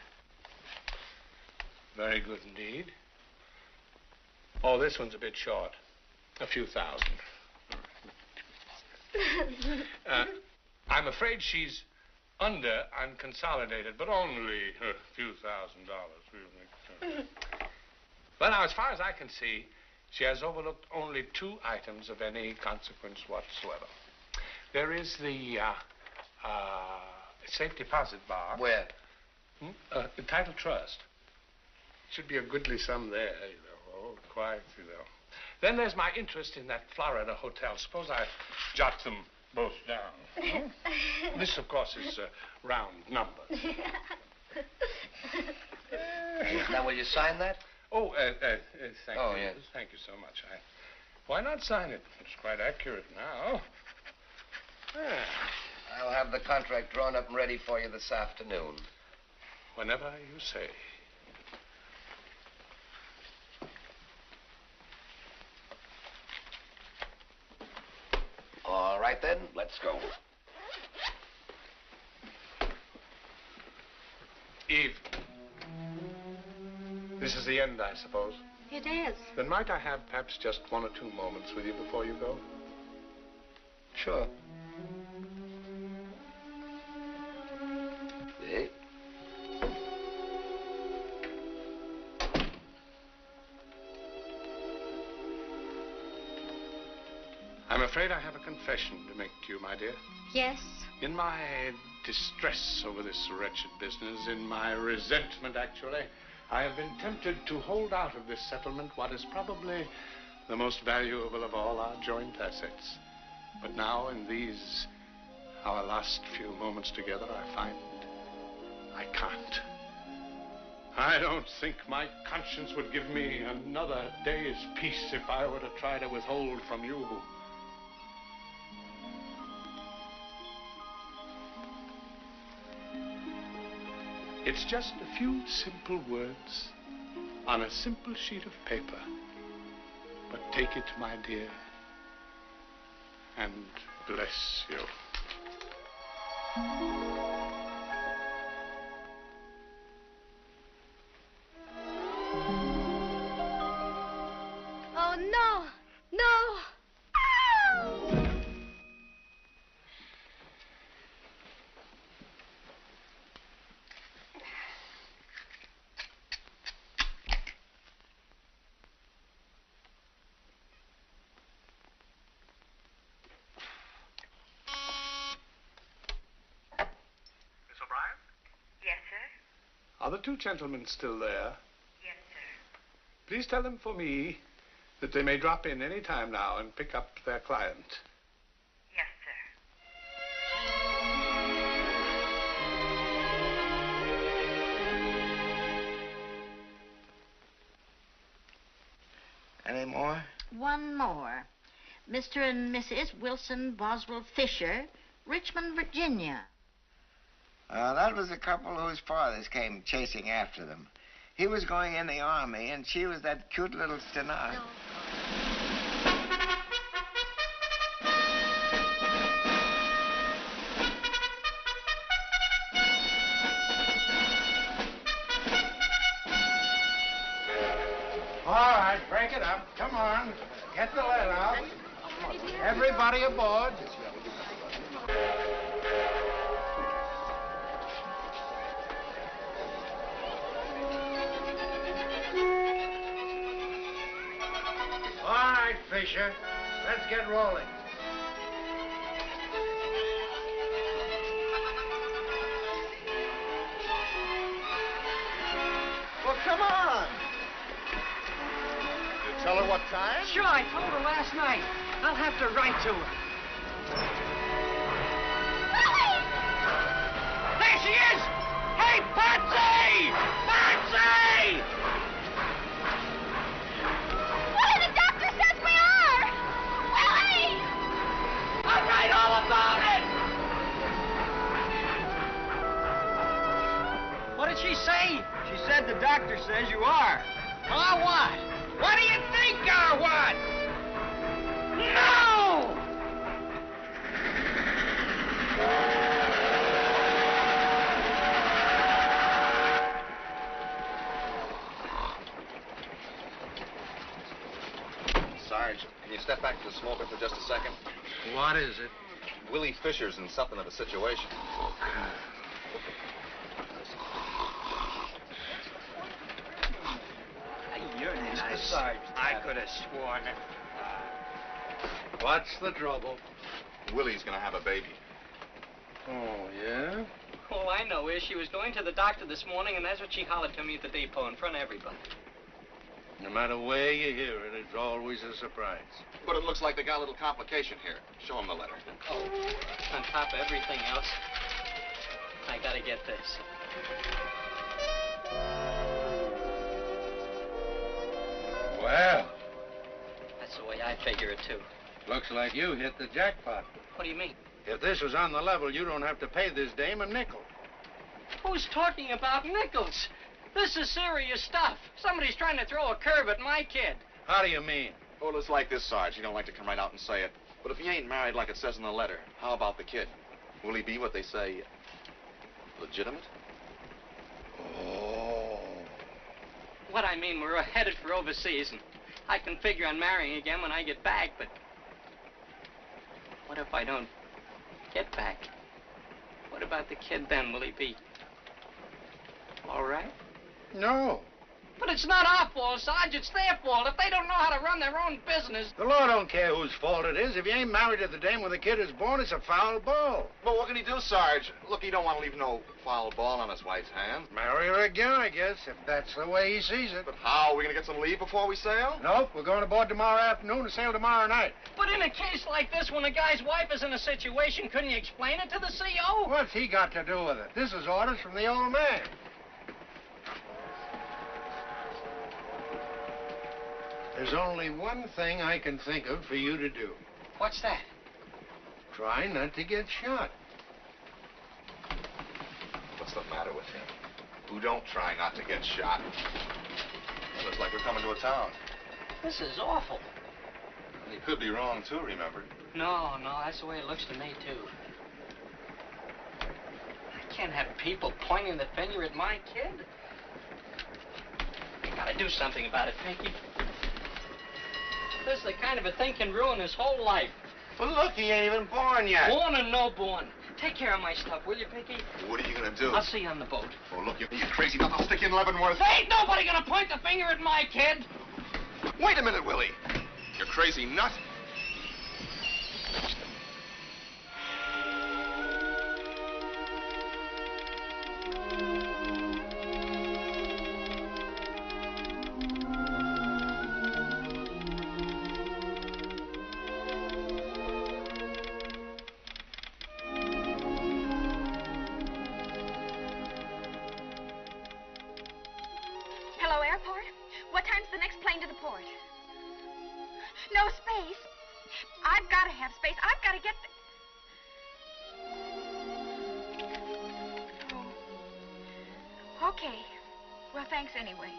Very good indeed. Oh, this one's a bit short. A few thousand. I'm afraid she's under unconsolidated, but only a few $1,000s. Well, now, as far as I can see, she has overlooked only 2 items of any consequence whatsoever. There is the safe deposit bar. Where? The title trust. Should be a goodly sum there, you know. Oh, quite, you know. Then there's my interest in that Florida hotel. Suppose I jot them both down. This, of course, is round numbers. Now, will you sign that? Oh, thank you. Yes. Thank you so much. Why not sign it? It's quite accurate now. I'll have the contract drawn up and ready for you this afternoon. Whenever you say. right, then. Let's go. Eve. This is the end, I suppose. It is. Then might I have perhaps just 1 or 2 moments with you before you go? Sure. Eh? I'm afraid I have a confession to make to you, my dear. Yes? In my distress over this wretched business, in my resentment, actually, I have been tempted to hold out of this settlement what is probably the most valuable of all our joint assets. But now, in these, our last few moments together, I find I can't. I don't think my conscience would give me another day's peace if I were to try to withhold from you. It's just a few simple words on a simple sheet of paper. But take it, my dear, and bless you. Oh, no. No. Are the 2 gentlemen still there? Yes, sir. Please tell them for me that they may drop in any time now and pick up their client. Yes, sir. Any more? One more. Mr. and Mrs. Wilson Boswell Fisher, Richmond, Virginia. That was the couple whose fathers came chasing after them. He was going in the army, and she was that cute little stenographer. All right, break it up. Come on. Get the lead out. Everybody aboard. All right, Fisher. Let's get rolling. Well, come on. You tell her what time? Sure, I told her last night. I'll have to write to her. There she is! Hey, Patsy! Patsy! Willie, the doctor says we are! Willie! I'll write all about it! What did she say? She said the doctor says you are. Or what? What do you think, or what? No! Sarge, can you step back to the smoker for just a second? What is it? Willie Fisher's in something of a situation. You're nice. Sarge, I could have sworn it. What's the trouble? Willie's gonna have a baby. Oh, yeah? All I know is she was going to the doctor this morning, and that's what she hollered to me at the depot in front of everybody. No matter where you hear it, it's always a surprise. But it looks like they got a little complication here. Show him the letter. Oh, on top of everything else, I gotta get this. Well, That's the way I figure it, too. looks like you hit the jackpot. What do you mean? If this was on the level, you don't have to pay this dame a nickel. Who's talking about nickels? This is serious stuff. Somebody's trying to throw a curve at my kid. How do you mean? Well, it's like this, Sarge. You don't like to come right out and say it. But if he ain't married like it says in the letter, how about the kid? Will he be what they say, legitimate? Oh. What I mean, we're headed for overseas, and I can figure on marrying again when I get back, but what if I don't get back? What about the kid then? Will he be all right? No. But it's not our fault, Sarge. It's their fault. If they don't know how to run their own business... The law don't care whose fault it is. If you ain't married to the dame when the kid is born, it's a foul ball. But what can he do, Sarge? Look, he don't want to leave no foul ball on his wife's hands. Marry her again, I guess, if that's the way he sees it. But how? Are we going to get some leave before we sail? Nope, we're going aboard tomorrow afternoon and sail tomorrow night. But in a case like this, when a guy's wife is in a situation, couldn't you explain it to the CO? What's he got to do with it? This is orders from the old man. There's only one thing I can think of for you to do. What's that? Try not to get shot. What's the matter with him? Who don't try not to get shot? Well, looks like we're coming to a town. This is awful. He could be wrong, too, remember? No, that's the way it looks to me, too. I can't have people pointing the finger at my kid. I gotta do something about it, Pinky. This is the kind of a thing can ruin his whole life. Well, look, he ain't even born yet. Born and no born. Take care of my stuff, will you, Pinky? What are you going to do? I'll see you on the boat. Oh, look, you crazy enough. I'll stick you in Leavenworth. There ain't nobody going to point the finger at my kid. Wait a minute, Willie. You crazy nut. No space. I've got to have space. I've got to get the... Oh. Okay. Well, thanks anyway.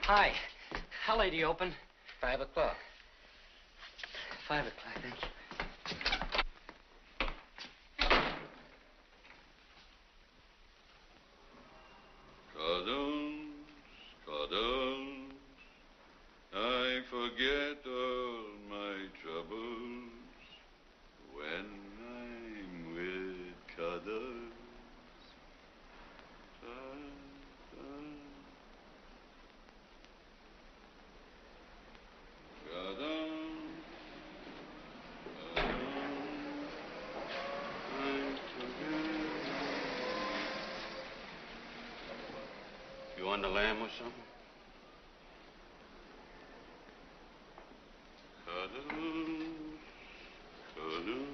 Hi. How late do you open? 5 o'clock. 5 o'clock, thank you. Cuddles, I forget all my troubles when I'm with Cuddles. You want a lamb or something? Cuddles, cuddles.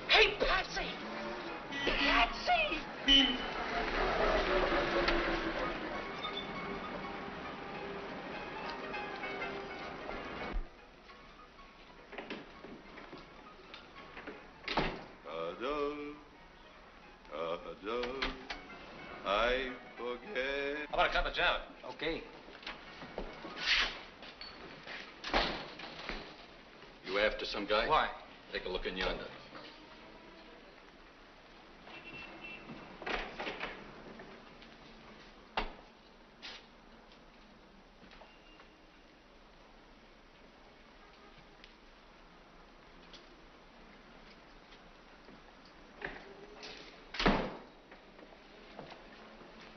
Hey, Patsy! Patsy! Cuddles, I forget. How about a cup of jam? Okay. You after some guy? Why? Take a look in yonder.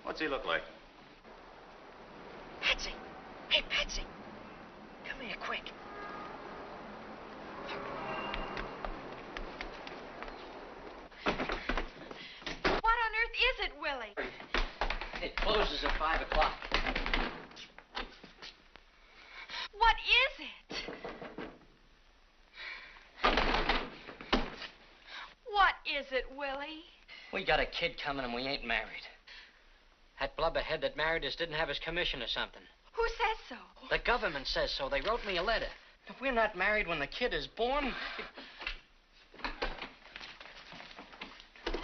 What's he look like? Patsy! Hey, Patsy! Come here, quick. What on earth is it, Willie? It closes at 5 o'clock. What is it? What is it, Willie? We got a kid coming and we ain't married. That blubberhead that married us didn't have his commission or something. Who says so? The government says so. They wrote me a letter. If we're not married when the kid is born...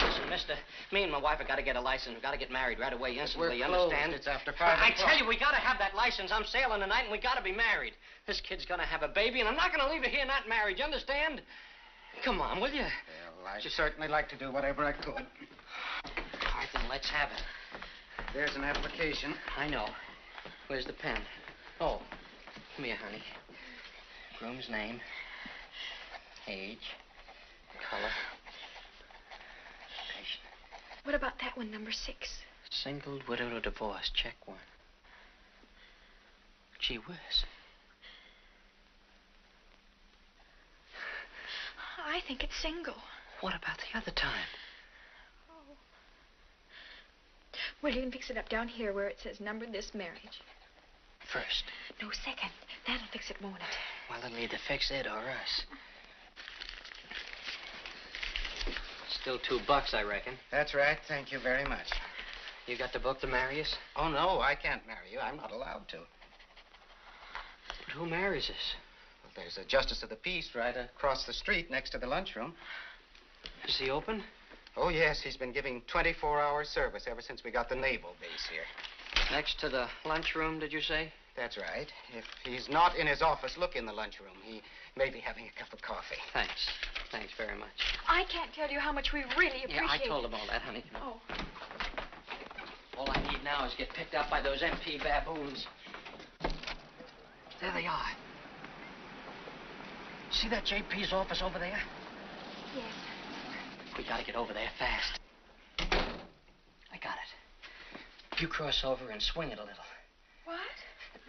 Listen, mister, me and my wife have got to get a license. We've got to get married right away instantly, you understand? It's after 5 I o'clock. tell you, we got to have that license. I'm sailing tonight and we got to be married. This kid's going to have a baby and I'm not going to leave her here not married, you understand? Come on, will you? Well, I'd certainly like to do whatever I could. All right, then let's have it. There's an application. I know. Where's the pen? Oh, come here, honey. Groom's name, age, color, patient. What about that one, number 6? Single, widowed, or divorced. Check 1. Gee whiz. I think it's single. What about the other time? Oh. Well, you can fix it up down here where it says number this marriage. First. No, second. That'll fix it, won't it? Well, it'll either fix it or us. Still $2, I reckon. That's right. Thank you very much. You got the book to marry us? Oh, no, I can't marry you. I'm not allowed to. But who marries us? Well, there's a justice of the peace right across the street next to the lunchroom. Is he open? Oh, yes. He's been giving 24-hour service ever since we got the naval base here. Next to the lunchroom, did you say? That's right. If he's not in his office, look in the lunchroom. He may be having a cup of coffee. Thanks. Thanks very much. I can't tell you how much we really appreciate Yeah, I told him all that, honey. Oh. All I need now is get picked up by those MP baboons. There they are. See that JP's office over there? Yes. We gotta get over there fast. I got it. You cross over and swing it a little. What?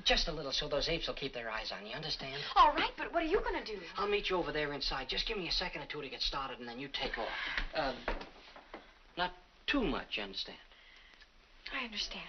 Just a little so those apes will keep their eyes on you, understand? All right, but what are you going to do? I'll meet you over there inside. Just give me a second or two to get started, and then you take off. Not too much, you understand? I understand.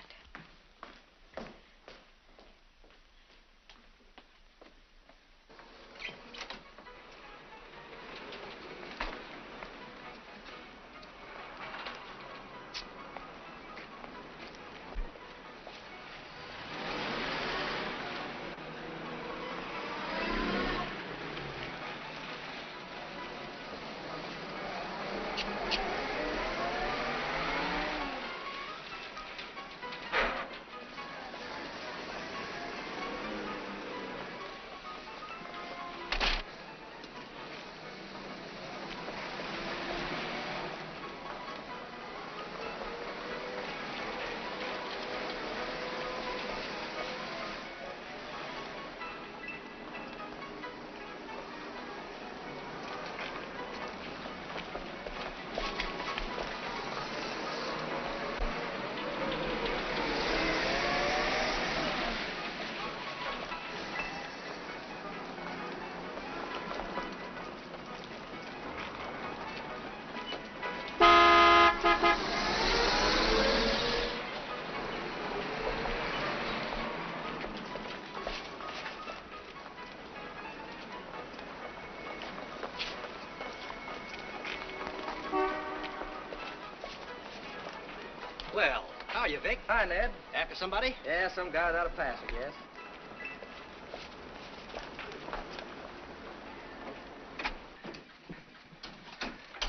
Well, how are you, Vic? Hi, Ned. After somebody? Yeah, some guy's out of pass, I guess.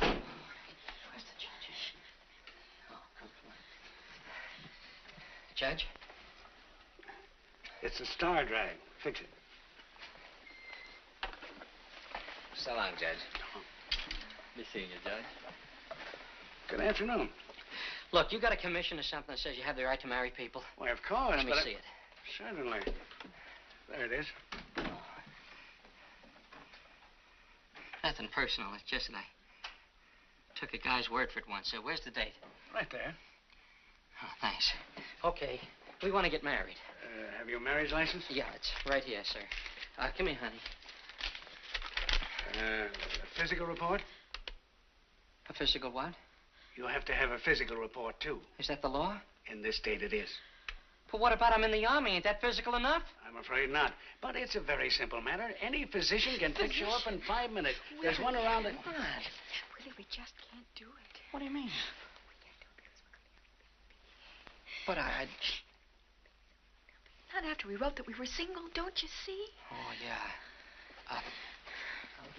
Where's the judge? Oh, come on. Judge? It's a star drag. Fix it. So long, Judge. Be seeing you, Judge. Good afternoon. Look, you got a commission or something that says you have the right to marry people? Why, of course. Let me but see it. Certainly. There it is. Nothing personal. It's just that I took a guy's word for it once. Where's the date? Right there. Oh, thanks. Okay. We want to get married. Have you a marriage license? Yeah, it's right here, sir. Come here, honey. A physical report? A physical what? You have to have a physical report, too. Is that the law? In this state, it is. But what about I'm in the Army? Ain't that physical enough? I'm afraid not. But it's a very simple matter. Any physician can fix you up in 5 minutes. There's one around the... Willie, we just can't do it. What do you mean? We can't do it because we're going to But I... Not after we wrote that we were single, don't you see? Oh, yeah.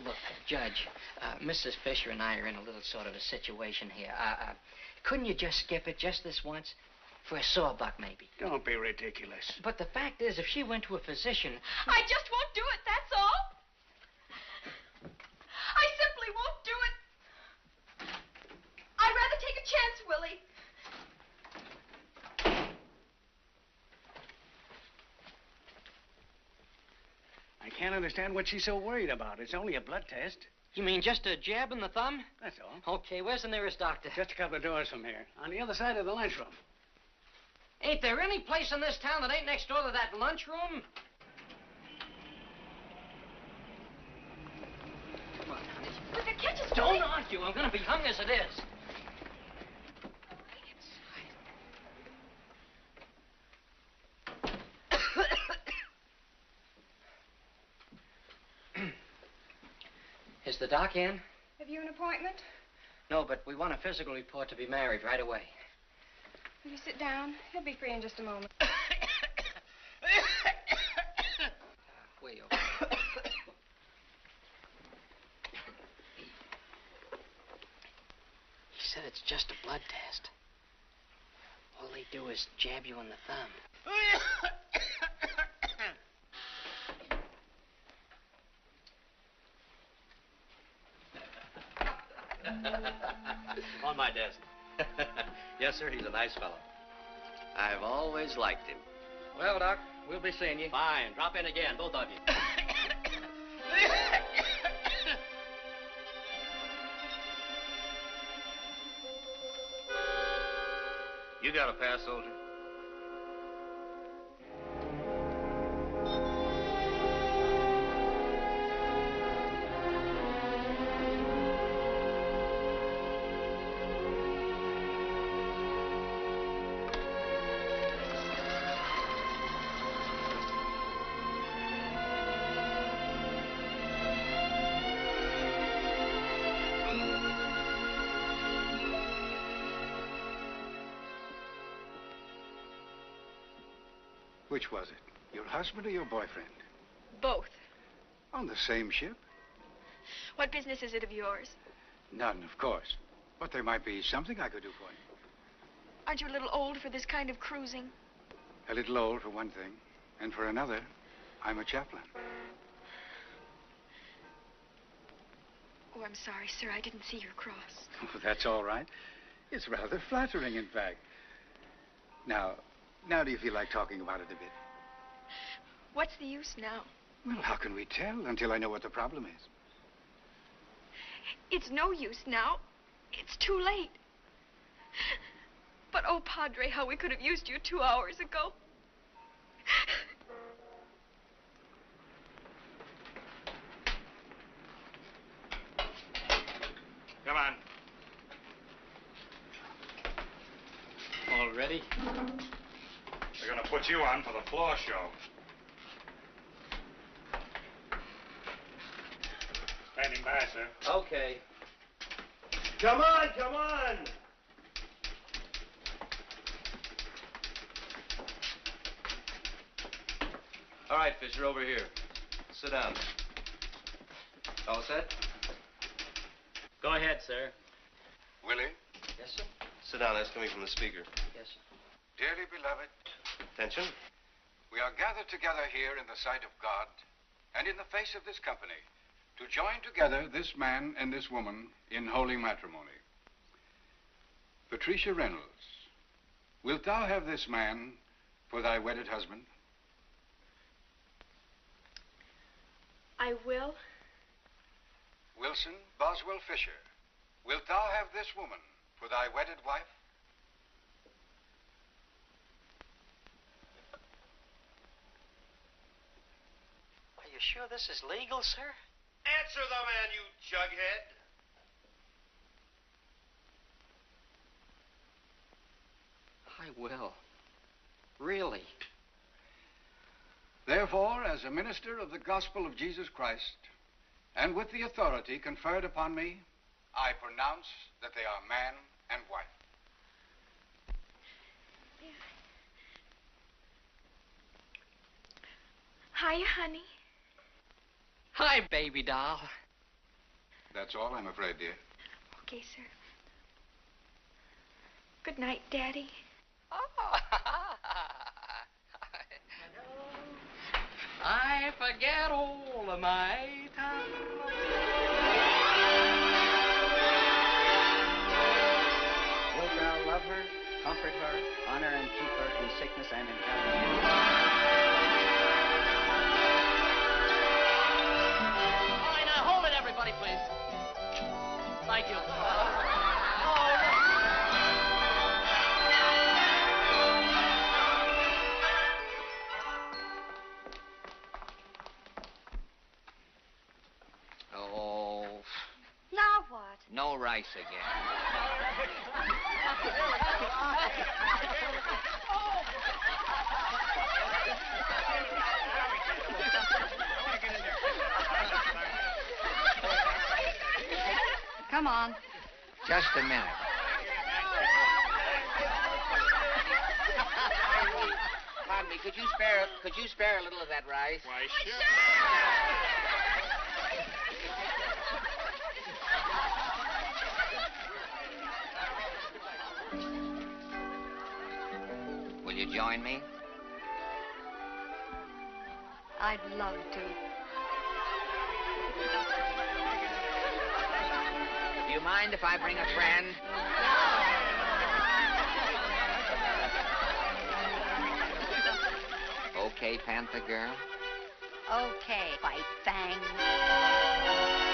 Look, Judge, Mrs. Fisher and I are in a little sort of a situation here. Couldn't you just skip it just this once? For a sawbuck, maybe. Don't be ridiculous. But the fact is, if she went to a physician... I just won't do it, that's all. I simply won't do it. I'd rather take a chance, Willie. I can't understand what she's so worried about. It's only a blood test. You mean just a jab in the thumb? That's all. Okay, where's the nearest doctor? Just a couple of doors from here. On the other side of the lunchroom. Ain't there any place in this town that ain't next door to that lunchroom? Come on, honey. We could catch us, Don't argue. I'm gonna be hung as it is. Is the doc in? Have you an appointment? No, but we want a physical report to be married right away. Will you sit down? He'll be free in just a moment. Way over. He said it's just a blood test. All they do is jab you in the thumb. On my desk. Yes, sir, he's a nice fellow. I've always liked him. Well, Doc, we'll be seeing you. Fine. Drop in again, both of you. You got a pass, soldier? Which was it? Your husband or your boyfriend? Both. On the same ship? What business is it of yours? None, of course. But there might be something I could do for you. Aren't you a little old for this kind of cruising? A little old, for one thing. And for another, I'm a chaplain. Oh, I'm sorry, sir. I didn't see your cross. Oh, that's all right. It's rather flattering, in fact. Now do you feel like talking about it a bit? What's the use now? Well, how can we tell until I know what the problem is? It's no use now. It's too late. But, oh, Padre, how we could have used you 2 hours ago. Come on. All ready? They're going to put you on for the floor show. Standing by, sir. Okay. Come on, come on! All right, Fisher, over here. Sit down. All set? Go ahead, sir. Willie? Yes, sir? Sit down. That's coming from the speaker. Yes, sir. Dearly beloved, Attention. we are gathered together here in the sight of God and in the face of this company to join together This man and this woman in holy matrimony. Patricia Reynolds, wilt thou have this man for thy wedded husband? I will. Wilson Boswell Fisher. Wilt thou have this woman for thy wedded wife? Are you sure this is legal, sir? Answer the man, you jughead. I will. Really? Therefore, as a minister of the gospel of Jesus Christ, and with the authority conferred upon me, I pronounce that they are man and wife. Hiya, honey. Hi, baby doll. That's all, I'm afraid, dear. Okay, sir. Good night, Daddy. I forget all of my time. Wilt thou love her, comfort her, honor and keep her in sickness and in health? All right, now hold it, everybody, please. Thank you. Oh, Now what? no rice again. Come on. Just a minute. Pardon me, could you spare a little of that rice? Why, sure. Will you join me? I'd love to. Do you mind if I bring a friend? Okay, Panther Girl. Okay, White Fang.